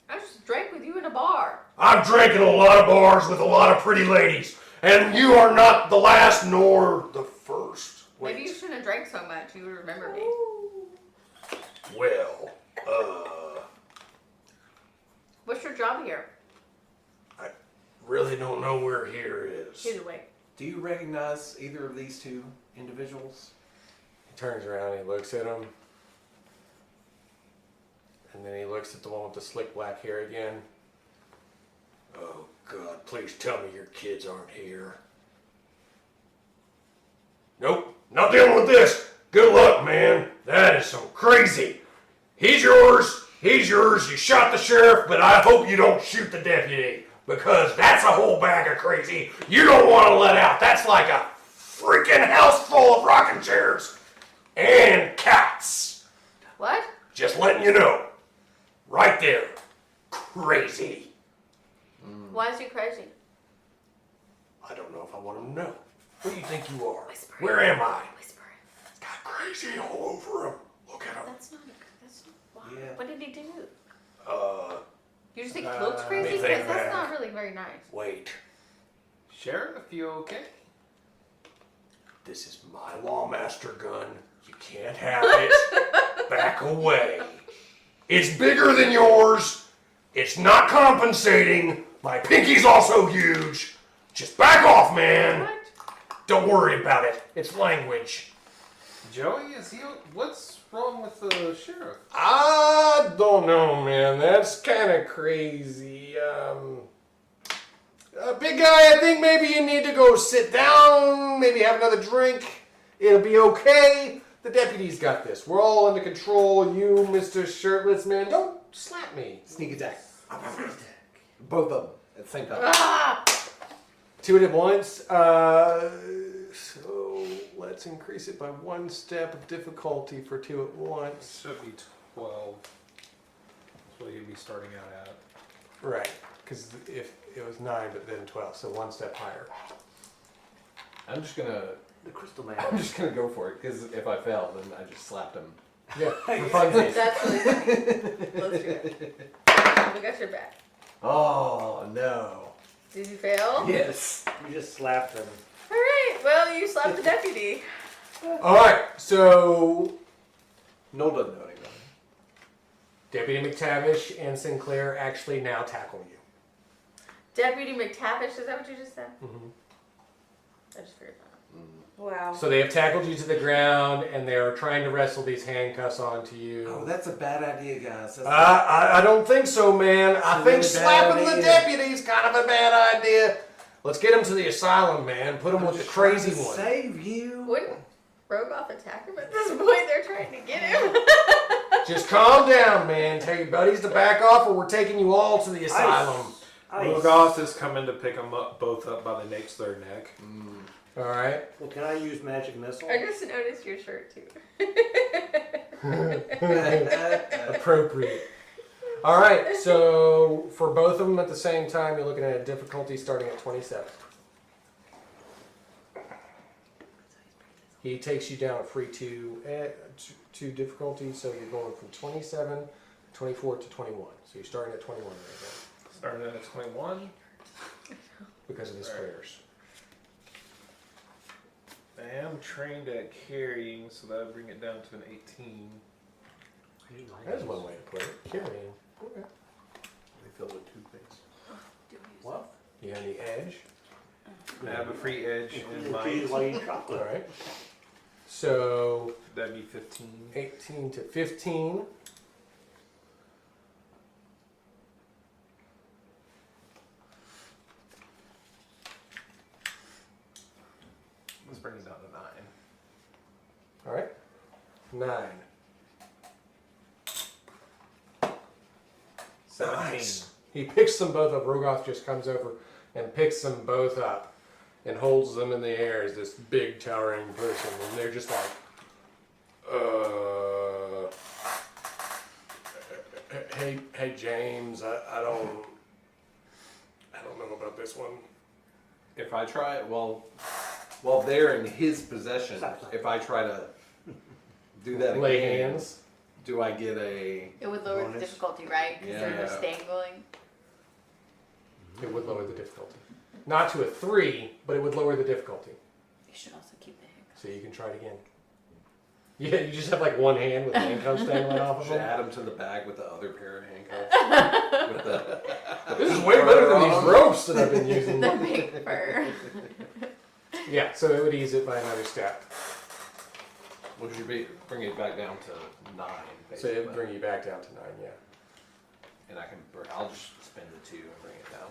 Speaker 4: I just drank with you in a bar.
Speaker 2: I've drank in a lot of bars with a lot of pretty ladies, and you are not the last nor the first. Wait.
Speaker 4: Maybe you shouldn't have drank so much. You would remember me.
Speaker 2: Well,
Speaker 4: What's your job here?
Speaker 2: I really don't know where here is.
Speaker 4: Either way.
Speaker 6: Do you recognize either of these two individuals?
Speaker 8: He turns around, he looks at him, and then he looks at the one with the slick black hair again.
Speaker 2: Oh, God, please tell me your kids aren't here. Nope, not dealing with this. Good luck, man. That is some crazy. He's yours. You shot the sheriff, but I hope you don't shoot the deputy, because that's a whole bag of crazy you don't want to let out. That's like a freaking house full of rocking chairs. and cats.
Speaker 4: What?
Speaker 2: Just letting you know. Right there. Crazy.
Speaker 4: Why is he crazy?
Speaker 2: I don't know if I want him to know. Where do you think you are?
Speaker 4: Whisper.
Speaker 2: Where am I?
Speaker 4: Whisper it.
Speaker 2: It's got crazy all over him. Look at him.
Speaker 4: That's not. Why?
Speaker 6: Yeah.
Speaker 4: What did he do?
Speaker 2: You
Speaker 4: just think he looks crazy?
Speaker 2: let me
Speaker 4: Because
Speaker 2: think
Speaker 4: that's
Speaker 2: back.
Speaker 4: not really very nice.
Speaker 2: Wait.
Speaker 8: Sheriff, you okay?
Speaker 2: This is my Lawmaster gun. You can't have it. Back away. It's bigger than yours. It's not compensating. My pinky's also huge. Just back off, man.
Speaker 4: What?
Speaker 2: Don't worry about it. It's language.
Speaker 8: Joey, what's wrong with the sheriff?
Speaker 6: I don't know, man. That's kind of crazy. Big guy, I think maybe you need to go sit down, maybe have another drink. It'll be okay. The deputy's got this. We're all under control. You, Mr. Shirtless Man, don't slap me. Sneak attack. Both of them at the same time.
Speaker 4: Ah!
Speaker 6: Two at once. So let's increase it by 1 step of difficulty for 2 at once.
Speaker 8: Should be 12. That's what he'd be starting out at.
Speaker 6: Right, because if it was 9, but then 12, so 1 step higher.
Speaker 10: I'm just gonna go for it because if I fail, then I just slapped him.
Speaker 6: Yeah, for funsies.
Speaker 4: That's really funny. Let's do it. We got your back.
Speaker 10: Oh no!
Speaker 4: Did you fail?
Speaker 10: Yes.
Speaker 7: You just slapped them.
Speaker 4: All right. Well, you slapped the deputy.
Speaker 6: All right, so
Speaker 10: Noll doesn't know anything.
Speaker 6: Deputy McTavish and Sinclair actually now tackle you.
Speaker 4: Deputy McTavish, is that what you just said?
Speaker 6: Mm-hmm.
Speaker 4: I just figured that.
Speaker 5: Wow.
Speaker 6: So they have tackled you to the ground, and they're trying to wrestle these handcuffs onto you. Uh, Uh, I
Speaker 3: That's a bad idea, guys.
Speaker 6: don't think so, man. I
Speaker 3: a
Speaker 6: think
Speaker 3: really bad
Speaker 6: slapping the
Speaker 3: idea.
Speaker 6: deputy is kind of a bad idea. Let's get him to the asylum, man. Put him with the crazy one.
Speaker 3: Save you.
Speaker 4: Wouldn't Rogoff attack him at this point? They're trying to get him.
Speaker 6: Just calm down, man. Tell your buddies to back off, or we're taking you all to the asylum.
Speaker 8: Rogoth is coming to pick them up, both up by the necks, their neck.
Speaker 6: All right.
Speaker 7: Well, can I use magic missile?
Speaker 4: I just noticed your shirt too.
Speaker 6: Appropriate. All right. So for both of them at the same time, you're looking at a difficulty starting at 27. He takes you down a free two difficulty, so you're going from 27, 24 to 21. So you're starting at 21 right now
Speaker 8: Starting at 21.
Speaker 6: because of his
Speaker 8: All right.
Speaker 6: prayers.
Speaker 8: I am trained at carrying, so that would bring it down to an 18.
Speaker 6: That's one way to put it. Carrying. Okay.
Speaker 10: They filled with toothpicks.
Speaker 7: What?
Speaker 6: You got any edge?
Speaker 8: I have a free edge in
Speaker 7: Cheese
Speaker 8: my.
Speaker 7: while you eat
Speaker 6: All
Speaker 7: chocolate.
Speaker 6: right. So
Speaker 8: That'd be 15.
Speaker 6: 18 to 15.
Speaker 8: Let's bring it down to 9.
Speaker 6: All right. 9.
Speaker 8: 17.
Speaker 6: Nice. He picks them both up. Rogoth just comes over and picks them both up and holds them in the air as this big towering person. And they're just like, hey James, I don't know about this one.
Speaker 10: If I try it while they're in his possession, if I try to do that
Speaker 6: Lay
Speaker 10: again,
Speaker 6: hands.
Speaker 10: do I get a?
Speaker 4: It would lower the difficulty, right? Because they're
Speaker 10: Yeah.
Speaker 4: just dangling.
Speaker 6: It would lower the difficulty. Not to a 3, but it would lower the difficulty.
Speaker 4: You should also keep the handcuffs.
Speaker 6: So you can try it again. Yeah, you just have like one hand with handcuffs dangling off of
Speaker 10: Should
Speaker 6: them.
Speaker 10: add them to the bag with the other pair of handcuffs. With the
Speaker 6: This is way better than these ropes that I've been using.
Speaker 4: The big fur.
Speaker 6: Yeah, so it would ease it by another step.
Speaker 10: What should be bring it back down to 9.
Speaker 6: So
Speaker 10: Basically.
Speaker 6: it would bring you back down to 9, yeah.
Speaker 10: And I'll just spend the 2 and bring it down.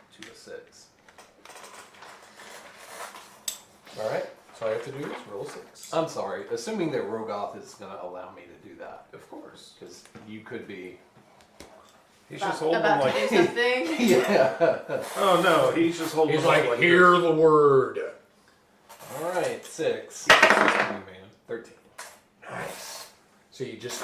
Speaker 10: It's 2 to 6.
Speaker 6: All right, so all you have to do is roll 6.
Speaker 10: I'm sorry, assuming that Rogoth is going to allow me to do that.
Speaker 8: Of course.
Speaker 10: Because you could be.
Speaker 8: He's just holding
Speaker 4: About
Speaker 8: them
Speaker 4: to
Speaker 8: like.
Speaker 4: do something.
Speaker 10: Yeah.
Speaker 8: Oh no, he's just holding
Speaker 6: He's
Speaker 8: them up
Speaker 6: like,
Speaker 8: like
Speaker 6: hear the word.
Speaker 10: Alright, 6.
Speaker 8: this. Man. 13.
Speaker 2: Nice.
Speaker 8: So you just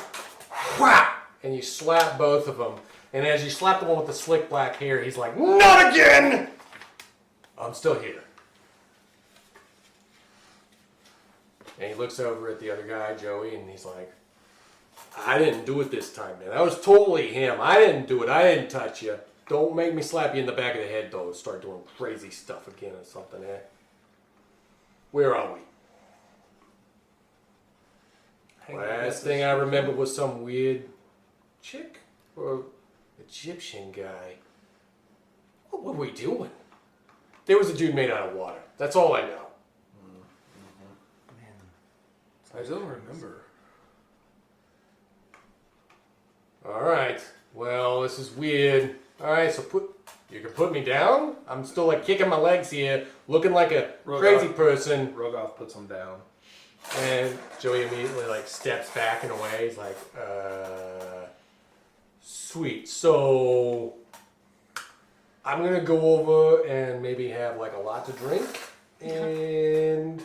Speaker 8: whap, and you slap both of them. And as you slap the one with the slick black hair, he's like, "Not again!" I'm still here. And he looks over at the other guy, Joey, and he's like, "I didn't do it this time, man. That was totally him. I didn't do it. I didn't touch you. Don't make me slap you in the back of the head, though. Start doing crazy stuff again or something, eh? Where are we?" Last thing I remember was some weird chick or Egyptian guy. What were we doing? There was a dude made out of water. That's all I know.
Speaker 10: I don't remember.
Speaker 8: All right. Well, this is weird. All right, so you can put me down? I'm still like kicking my legs here, looking like a crazy person.
Speaker 10: Rogoth puts him down.
Speaker 8: And Joey immediately like steps back and away. He's like, sweet. So I'm gonna go over and maybe have like a lot to drink and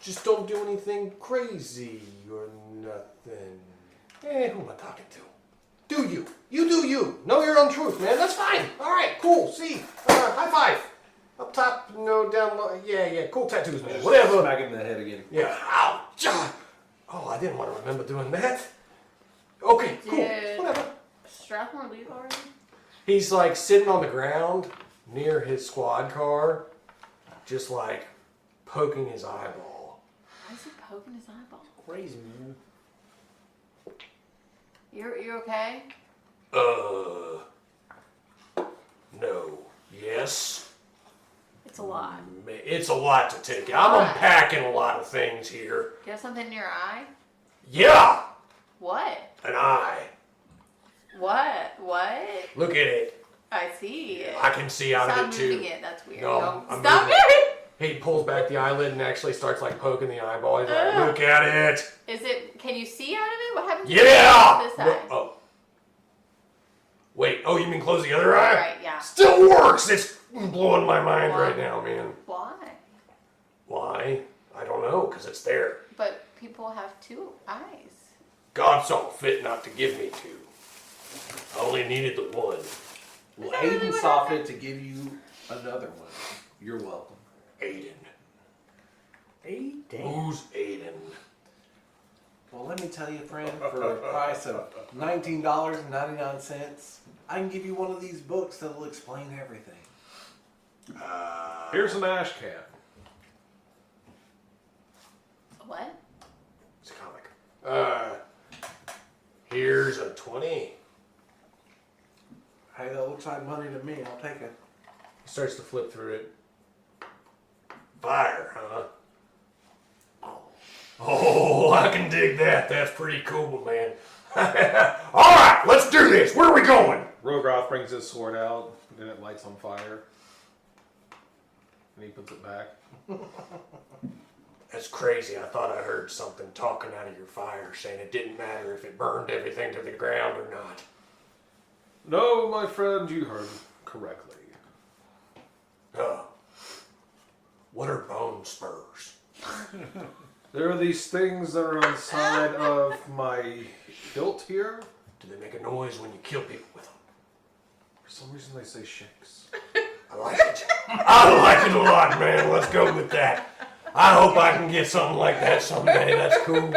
Speaker 8: just don't do anything crazy or nothing. Who am I talking to? Do you? You do you. Know your own truth, man. That's fine. All right, cool. See, high five. Up top, no, down low. Yeah, cool tattoos, man. Whatever.
Speaker 10: Smack him in the head again.
Speaker 8: Yeah. Ouch. Oh, I didn't want to remember doing that. Okay, cool.
Speaker 4: Did
Speaker 8: Whatever.
Speaker 4: Strathmore leave already?
Speaker 8: He's like sitting on the ground near his squad car, just like poking his eyeball.
Speaker 4: Why is he poking his eyeball?
Speaker 8: Crazy, man.
Speaker 4: You okay?
Speaker 2: No. Yes.
Speaker 4: It's a lot.
Speaker 2: It's a lot to take in. I'm unpacking a lot of things here.
Speaker 4: Do you have something in your eye?
Speaker 2: Yeah,
Speaker 4: What?
Speaker 2: an eye.
Speaker 4: What?
Speaker 8: Look at it.
Speaker 4: I see it.
Speaker 2: I can see out
Speaker 4: Stop
Speaker 2: of it too.
Speaker 4: moving it. That's weird.
Speaker 2: No, I'm
Speaker 4: Stop
Speaker 2: moving
Speaker 4: it!
Speaker 8: He pulls back the eyelid and actually starts like poking the eyeball. He's like,
Speaker 2: Look at it.
Speaker 4: Is it? Can you see out of it? What happens?
Speaker 2: Yeah.
Speaker 4: This eye.
Speaker 2: Oh. Wait. Oh, you mean close the other eye?
Speaker 4: Right. Yeah.
Speaker 2: Still works. It's blowing my mind right now, man.
Speaker 4: Why?
Speaker 2: Why? I don't know, because it's there.
Speaker 4: But people have two eyes.
Speaker 2: God saw fit not to give me two. I only needed the one.
Speaker 10: Well,
Speaker 4: that really
Speaker 10: Aiden
Speaker 4: what
Speaker 10: saw
Speaker 4: happened?
Speaker 10: fit to give you another one. You're welcome.
Speaker 2: Aiden.
Speaker 7: Aiden.
Speaker 2: Who's Aiden?
Speaker 6: Well, let me tell you, friend, for a price of $19.99, I can give you one of these books that'll explain everything.
Speaker 10: Here's an ash can.
Speaker 4: What?
Speaker 2: It's a comic.
Speaker 8: here's a 20.
Speaker 6: Hey, that looks like money to me. I'll take it.
Speaker 8: He starts to flip through it.
Speaker 2: Fire, huh? Oh, I can dig that. That's pretty cool, man. All right, let's do this. Where are we going?
Speaker 10: Rogoth brings his sword out, and it lights on fire. And he puts it back.
Speaker 2: That's crazy. I thought I heard something talking out of your fire saying it didn't matter if it burned everything to the ground or not.
Speaker 10: No, my friend, you heard correctly.
Speaker 2: Oh. What are bone spurs?
Speaker 10: There are these things that are on the side of my hilt here.
Speaker 2: Do they make a noise when you kill people with them?
Speaker 10: For some reason they say shakes.
Speaker 2: I like it. I like it a lot, man. Let's go with that. I hope I can get something like that someday. That's cool.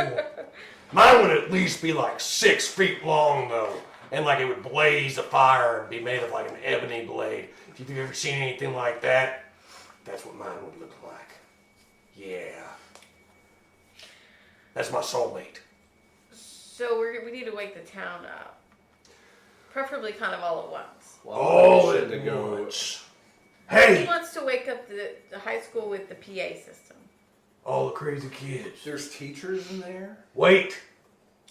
Speaker 2: Mine would at least be like 6 feet long, though. And like it would blaze a fire and be made of like an ebony blade. If you've ever seen anything like that, that's what mine would look like. Yeah. That's my soulmate.
Speaker 4: So we need to wake the town up. Preferably kind of all at once.
Speaker 2: All
Speaker 10: permission
Speaker 2: at
Speaker 10: to go.
Speaker 2: once.
Speaker 4: He
Speaker 2: Hey!
Speaker 4: wants to wake up the high school with the PA system.
Speaker 2: All the crazy kids.
Speaker 6: There's teachers in there?
Speaker 2: Wait!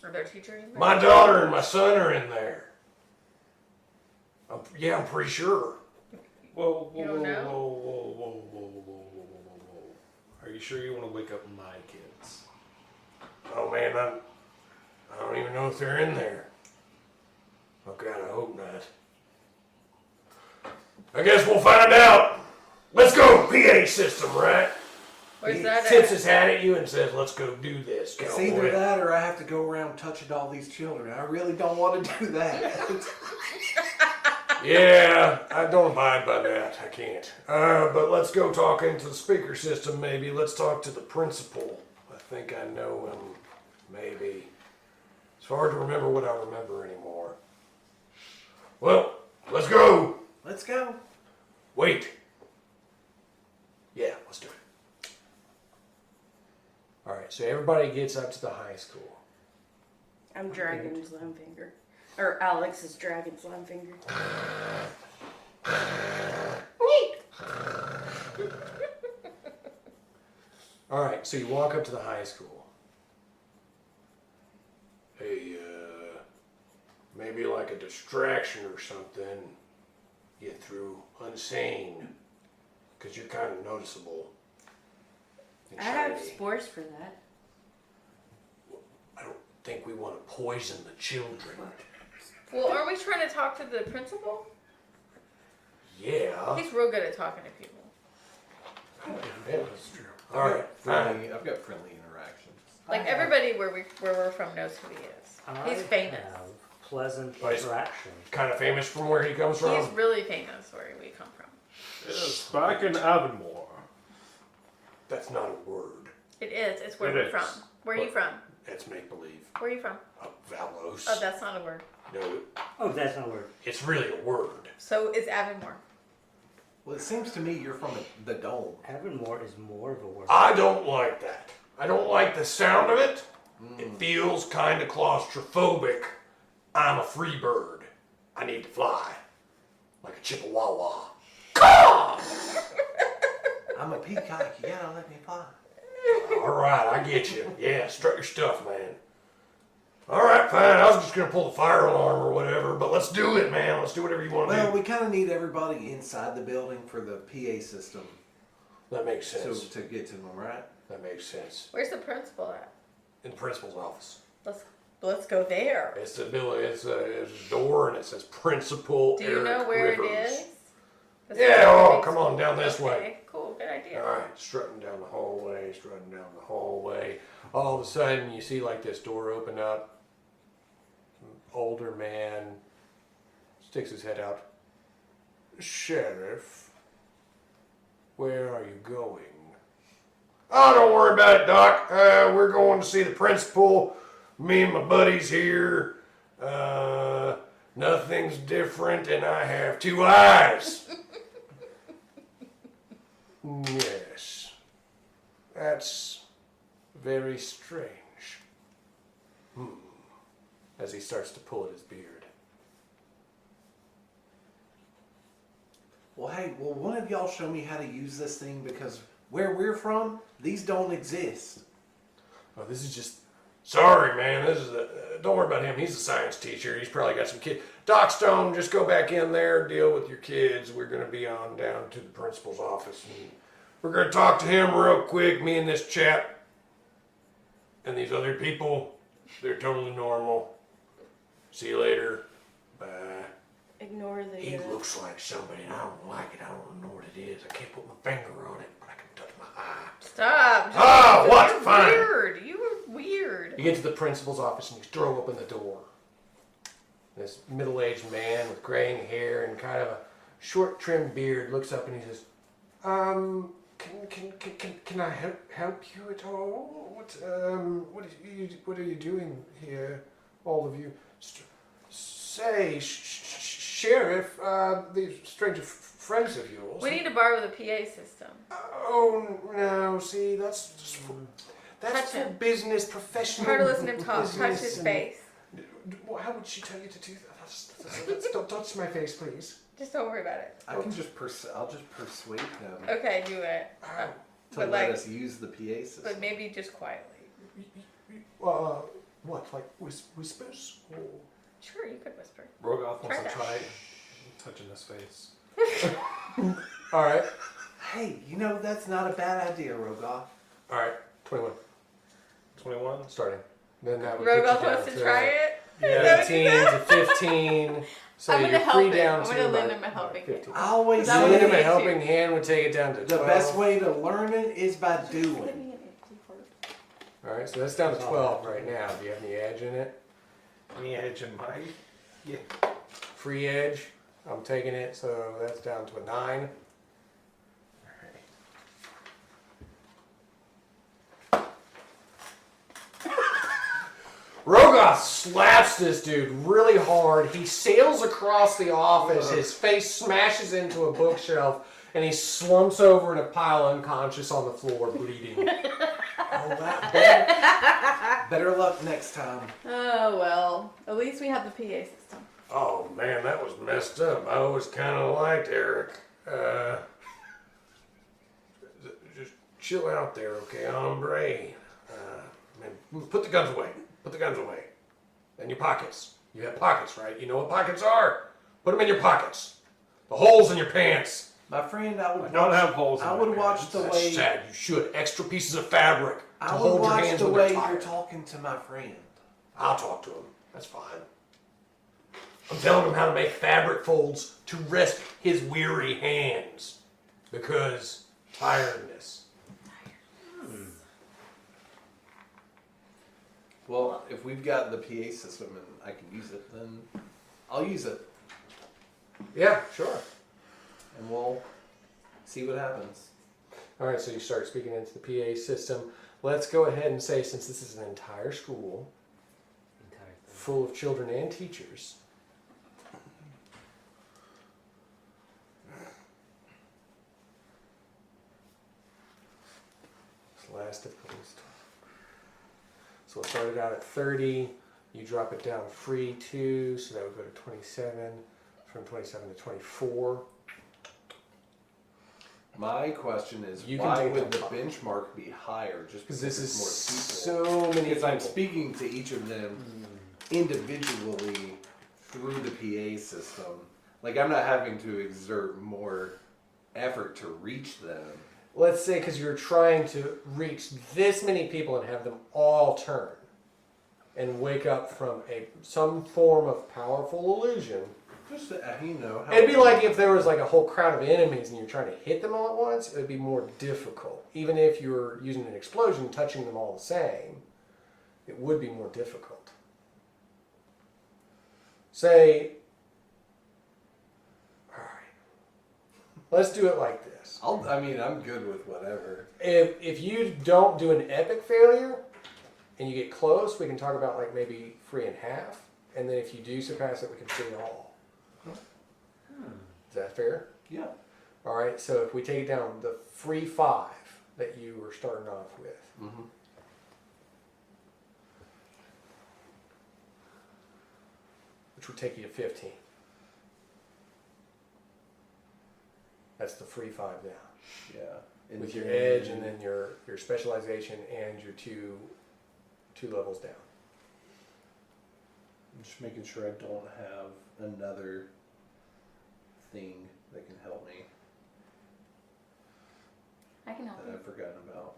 Speaker 4: Are there teachers in there?
Speaker 2: My daughter and my son are in there. I'm pretty sure.
Speaker 10: Whoa, whoa,
Speaker 4: You
Speaker 10: whoa,
Speaker 4: don't know?
Speaker 10: whoa, whoa, whoa, whoa, whoa, whoa, whoa. Are you sure you want to wake up my kids?
Speaker 2: Oh man, I don't even know if they're in there. Oh God, I hope not. I guess we'll find out. Let's go, PA system, right?
Speaker 4: Where's that
Speaker 2: tips
Speaker 4: at?
Speaker 2: his hat at you and says, "Let's go do this,
Speaker 6: It's
Speaker 2: cowboy."
Speaker 6: either that or I have to go around touching all these children. I really don't want to do that.
Speaker 2: Yeah, I don't abide by that. I can't. But let's go talk into the speaker system, maybe. Let's talk to the principal. I think I know him, maybe. It's hard to remember what I remember anymore. Well, let's go.
Speaker 6: Let's go.
Speaker 2: Wait. Yeah, let's do it.
Speaker 8: All right, so everybody gets up to the high school.
Speaker 5: I'm dragging Slimfinger. Or Alex is dragging Slimfinger.
Speaker 8: All right, so you walk up to the high school.
Speaker 2: Hey, maybe like a distraction or something. Get through unseen. Because you're kind of noticeable. and
Speaker 5: I have
Speaker 2: shiny.
Speaker 5: spores for that.
Speaker 2: I don't think we want to poison the children.
Speaker 4: Well, aren't we trying to talk to the principal?
Speaker 2: Yeah.
Speaker 4: He's real good at talking to people.
Speaker 2: Yeah, that's true. All right, fine.
Speaker 10: I've got friendly interactions.
Speaker 4: Like everybody where we're from knows who he is. He's famous.
Speaker 7: Have pleasant
Speaker 2: Right.
Speaker 7: interaction.
Speaker 2: Kind of famous from where he comes from.
Speaker 4: He's really famous where we come from.
Speaker 11: Yes, back in Avonmore.
Speaker 2: That's not a word.
Speaker 4: It is. It's where
Speaker 11: It
Speaker 4: we're
Speaker 11: is.
Speaker 4: from. Where are you from?
Speaker 2: That's make believe.
Speaker 4: Where are you from?
Speaker 2: Valos.
Speaker 4: Oh, that's not a word.
Speaker 2: No,
Speaker 7: Oh, that's not a word.
Speaker 2: it's really a word.
Speaker 4: So is Avonmore.
Speaker 6: Well, it seems to me you're from the dome.
Speaker 7: Avonmore is more of a word.
Speaker 2: I don't like that. I don't like the sound of it. It feels kind of claustrophobic. I'm a free bird. I need to fly. Like a Chippewa.
Speaker 6: I'm a peacock. You gotta let me fly.
Speaker 2: All right, I get you. Yeah, strut your stuff, man. All right, fine. I was just going to pull the fire alarm or whatever, but let's do it, man. Let's do whatever you want to
Speaker 6: Well,
Speaker 2: do.
Speaker 6: we kind of need everybody inside the building for the PA system
Speaker 2: That makes sense.
Speaker 6: to get to them, right?
Speaker 2: That makes sense.
Speaker 4: Where's the principal at?
Speaker 2: In the principal's office.
Speaker 4: Let's go there.
Speaker 2: It's the building. It's a door, and it says Principal.
Speaker 4: Do you
Speaker 2: Eric
Speaker 4: know where
Speaker 2: Rivers.
Speaker 4: it is?
Speaker 2: Yeah. Oh, come on down this way.
Speaker 4: Okay, cool. Good idea.
Speaker 2: All right, strutting down the hallway, strutting down the hallway. All of a sudden, you see like this door open up. An older man sticks his head out. Sheriff, where are you going? Oh, don't worry about it, Doc. We're going to see the principal. Me and my buddies here. Nothing's different, and I have 2 eyes. Yes. That's very strange. As he starts to pull at his beard.
Speaker 6: Well, hey, one of y'all show me how to use this thing because where we're from, these don't exist.
Speaker 2: Oh, this is just... Sorry, man. This is don't worry about him. He's a science teacher. He's probably got some kids. Doc Stone, just go back in there, deal with your kids. We're going to be on down to the principal's office. And we're going to talk to him real quick, me and this chap. And these other people, they're totally normal. See you later. Bye.
Speaker 5: Ignore the.
Speaker 2: He looks like somebody, and I don't like it. I don't know what it is. I can't put my finger on it, but I can touch my eye.
Speaker 4: Stop.
Speaker 2: Ah, what?
Speaker 4: You're
Speaker 2: Fine.
Speaker 4: weird. You were weird.
Speaker 8: You get to the principal's office and you throw open the door. This middle-aged man with graying hair and kind of a short trimmed beard looks up and he says, can I help you at all? What are you doing here, all of you? Say, Sheriff, these strange friends of yours.
Speaker 4: We need to borrow the PA system.
Speaker 8: Oh no! See, that's just for, that's
Speaker 4: Touch
Speaker 8: for
Speaker 4: him.
Speaker 8: business, professional.
Speaker 4: Hard to listen to him talk.
Speaker 8: business
Speaker 4: Touch his
Speaker 8: and-
Speaker 4: face.
Speaker 8: Well, how would she tell you to do that? Don't touch my face, please.
Speaker 4: Just don't worry about it.
Speaker 6: I can just I'll just persuade them
Speaker 4: Okay, do it.
Speaker 6: to
Speaker 4: but
Speaker 6: let
Speaker 4: like,
Speaker 6: us use the PA system.
Speaker 4: but maybe just quietly.
Speaker 8: What? Like whispers? Or...
Speaker 4: Sure, you could whisper.
Speaker 11: Rogoth
Speaker 4: Try
Speaker 11: wants to
Speaker 4: that.
Speaker 11: try touching his face.
Speaker 8: All right,
Speaker 6: Hey, that's not a bad idea, Rogoth.
Speaker 8: all right. 21
Speaker 11: 21.
Speaker 8: starting. Then that would put you
Speaker 4: Rogoth
Speaker 8: down
Speaker 4: wants to try it.
Speaker 8: 18 to 15. So
Speaker 4: I'm gonna
Speaker 8: you're
Speaker 4: help
Speaker 8: free
Speaker 4: him.
Speaker 8: down
Speaker 4: I'm
Speaker 8: to
Speaker 4: gonna lend
Speaker 8: about-
Speaker 4: him a helping
Speaker 8: about 15.
Speaker 6: I always
Speaker 4: That would
Speaker 8: Lend
Speaker 6: say
Speaker 8: him a
Speaker 4: be
Speaker 8: helping
Speaker 4: too.
Speaker 8: hand would take it down to 12.
Speaker 6: the best way to learn it is by doing.
Speaker 8: All right, so that's down to 12 right now. Do you have any edge in it?
Speaker 11: Any edge in my. Yeah.
Speaker 8: Free edge. I'm taking it, so that's down to a 9. Rogoth slaps this dude really hard. He sails across the office. His face smashes into a bookshelf, and he slumps over in a pile unconscious on the floor, bleeding.
Speaker 6: Oh, that better luck next time.
Speaker 4: Oh well. At least we have the PA system.
Speaker 2: Oh man, that was messed up. I always kind of liked Eric. Just chill out there, okay, hombre. Man, put the guns away. Put the guns away. In your pockets. You have pockets, right? You know what pockets are? Put them in your pockets. The holes in your pants.
Speaker 6: My friend, I would
Speaker 11: don't
Speaker 6: watch,
Speaker 11: have holes in
Speaker 6: I
Speaker 11: my
Speaker 6: would watch
Speaker 11: pants.
Speaker 6: the
Speaker 2: That's
Speaker 6: way
Speaker 2: sad. You should. Extra pieces of fabric to
Speaker 6: I would
Speaker 2: hold your
Speaker 6: watch
Speaker 2: hands
Speaker 6: the
Speaker 2: when
Speaker 6: way
Speaker 2: they're tired.
Speaker 6: you're talking to my friend.
Speaker 2: I'll talk to him. That's fine. I'm telling him how to make fabric folds to rest his weary hands. Because tiredness.
Speaker 10: Well, if we've got the PA system and I can use it, then I'll use it.
Speaker 8: Yeah, sure.
Speaker 10: And we'll see what happens.
Speaker 8: All right, so you start speaking into the PA system. Let's go ahead and say, since this is an entire school full of children and teachers, this last difficulty is 12. So we'll start it out at 30. You drop it down free 2, so that would go to 27. From 27 to 24.
Speaker 10: My question is,
Speaker 8: You can
Speaker 10: why
Speaker 8: take
Speaker 10: would the
Speaker 8: them up.
Speaker 10: benchmark be higher? Just
Speaker 8: Because
Speaker 10: because
Speaker 8: this
Speaker 10: there's
Speaker 8: is
Speaker 10: more people?
Speaker 8: so many
Speaker 10: Because I'm
Speaker 8: people.
Speaker 10: speaking to each of them individually through the PA system. Like, I'm not having to exert more effort to reach them.
Speaker 8: Let's say because you're trying to reach this many people and have them all turn and wake up from some form of powerful illusion.
Speaker 10: Just, you know.
Speaker 8: It'd be like if there was like a whole crowd of enemies and you're trying to hit them all at once, it would be more difficult. Even if you're using an explosion, touching them all the same, it would be more difficult. Say, all right, let's do it like this.
Speaker 10: I'm good with whatever.
Speaker 8: If you don't do an epic failure and you get close, we can talk about like maybe 3.5, and then if you do surpass it, we can free it all. Is that fair?
Speaker 10: Yeah.
Speaker 8: All right. So if we take it down, the free 5 that you were starting off with.
Speaker 10: Mm-hmm.
Speaker 8: Which would take you to 15. That's the free 5 now.
Speaker 10: Yeah.
Speaker 8: With your edge and then your specialization and your two levels down.
Speaker 10: I'm just making sure I don't have another thing that can help me
Speaker 4: I can help
Speaker 10: that
Speaker 4: you.
Speaker 10: I've forgotten about.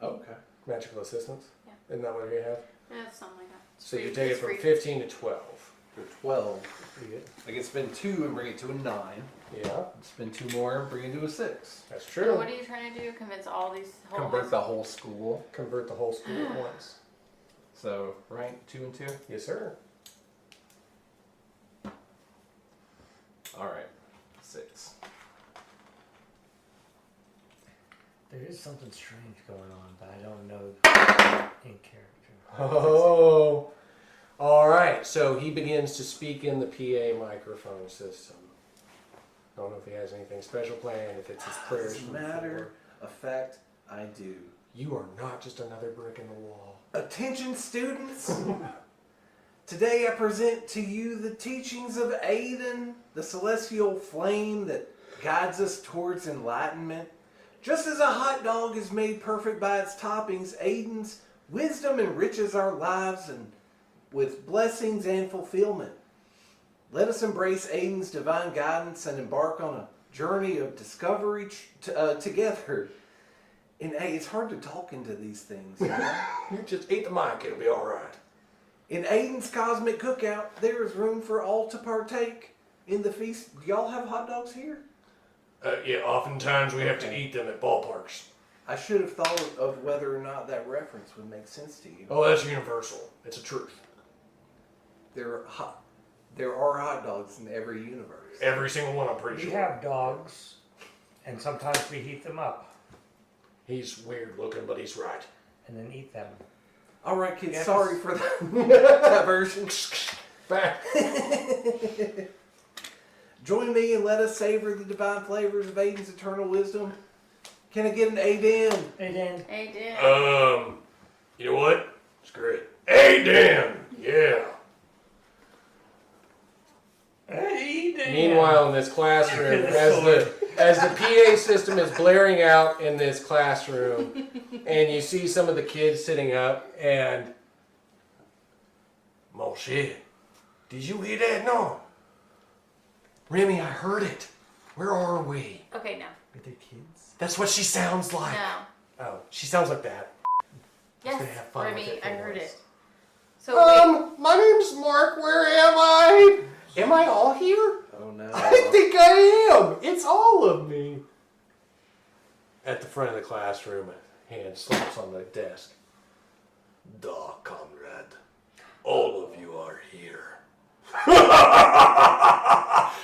Speaker 10: Okay.
Speaker 8: Magical assistance?
Speaker 4: Yeah.
Speaker 8: Isn't that what you have?
Speaker 4: Yeah, something like that.
Speaker 8: So you
Speaker 4: Free-
Speaker 8: take it
Speaker 4: it's
Speaker 8: from
Speaker 4: free.
Speaker 8: 15 to 12.
Speaker 10: For 12.
Speaker 8: Pretty good.
Speaker 10: I can spend 2 and bring it to a 9.
Speaker 8: Yeah,
Speaker 10: Spend 2 more and bring it to a 6.
Speaker 8: that's
Speaker 4: So
Speaker 8: true.
Speaker 4: what are you trying to do? Convince all these whole
Speaker 10: Convert the whole school.
Speaker 8: Convert the whole school at once.
Speaker 10: So rank 2 and 2.
Speaker 8: Yes, sir.
Speaker 10: All right. 6.
Speaker 7: There is something strange going on, but I don't know in character.
Speaker 8: Oh. All right. So he begins to speak in the PA microphone system. I don't know if he has anything special planned, if it's his prayers.
Speaker 6: Doesn't
Speaker 8: from
Speaker 6: matter. Effect, I do.
Speaker 8: before. You are not just another brick in the wall.
Speaker 6: Attention, students. Today I present to you the teachings of Aiden, the celestial flame that guides us towards enlightenment. Just as a hot dog is made perfect by its toppings, Aiden's wisdom enriches our lives and with blessings and fulfillment. Let us embrace Aiden's divine guidance and embark on a journey of discovery together. And hey, it's hard to talk into these things. You know?
Speaker 2: You just eat the mic, it'll be all right.
Speaker 6: In Aiden's Cosmic Cookout, there is room for all to partake in the feast. Do y'all have hot dogs here?
Speaker 2: Yeah, oftentimes we have to eat them at ballparks.
Speaker 6: I should have thought of whether or not that reference would make sense to you.
Speaker 2: Oh, that's universal. It's a truth.
Speaker 6: There are hot dogs in every universe.
Speaker 2: Every single one, I'm pretty
Speaker 7: We
Speaker 2: sure.
Speaker 7: have dogs, and sometimes we heat them up
Speaker 2: He's weird looking, but he's right.
Speaker 7: and then eat them.
Speaker 6: All right, kids.
Speaker 7: Yes.
Speaker 6: Sorry for the diversion.
Speaker 2: Back.
Speaker 6: Join me and let us savor the divine flavors of Aiden's eternal wisdom. Can I get an Aiden?
Speaker 7: Aiden.
Speaker 4: Hey, Dan.
Speaker 2: You know what? It's great. Aiden! Yeah.
Speaker 7: Aiden.
Speaker 8: Meanwhile, in this classroom, as the PA system is blaring out in this classroom, and you see some of the kids sitting up, and
Speaker 2: Moshe, did you hear that? No. Remy, I heard it. Where are we?
Speaker 4: Okay, no.
Speaker 7: Are they kids?
Speaker 2: That's what she sounds like.
Speaker 4: No.
Speaker 2: Oh, she sounds like that.
Speaker 4: Yes,
Speaker 2: gonna have fun with
Speaker 4: Remy,
Speaker 2: it for
Speaker 4: I heard
Speaker 2: once.
Speaker 4: it. So, wait.
Speaker 8: my name's Mark. Where am I? Am I all here?
Speaker 6: Oh no.
Speaker 8: I think I am. It's all of me. At the front of the classroom, a hand slaps on the desk.
Speaker 2: Duh, comrade. All of you are here.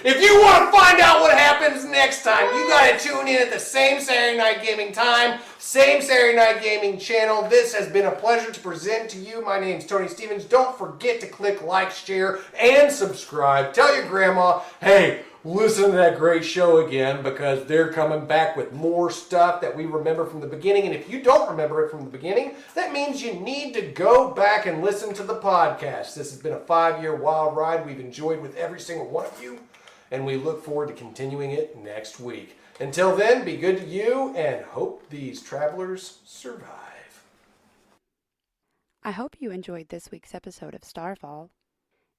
Speaker 3: If you want to find out what happens next time, you got to tune in at the same Saturday Night Gaming time, same Saturday Night Gaming channel. This has been a pleasure to present to you. My name's Tony Stevens. Don't forget to click like, share, and subscribe. Tell your grandma,
Speaker 8: Hey, listen to that great show again, because they're coming back with more stuff that we remember from the beginning. And if you don't remember it from the beginning, that means you need to go back and listen to the podcast. This has been a 5-year wild ride we've enjoyed with every single one of you, and we look forward to continuing it next week. Until then, be good to you, and hope these travelers survive.
Speaker 1: I hope you enjoyed this week's episode of Starfall.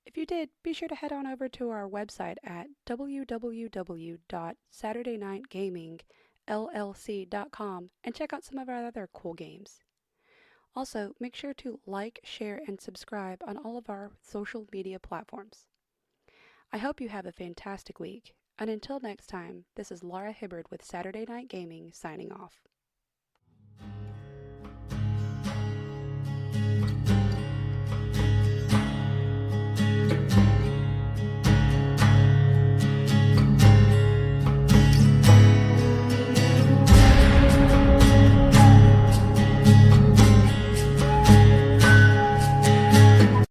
Speaker 1: If you did, be sure to head on over to our website at www.saturdaynightgamingllc.com and check out some of our other cool games. Also, make sure to like, share, and subscribe on all of our social media platforms. I hope you have a fantastic week, and until next time, this is Laura Hibbard with Saturday Night Gaming signing off.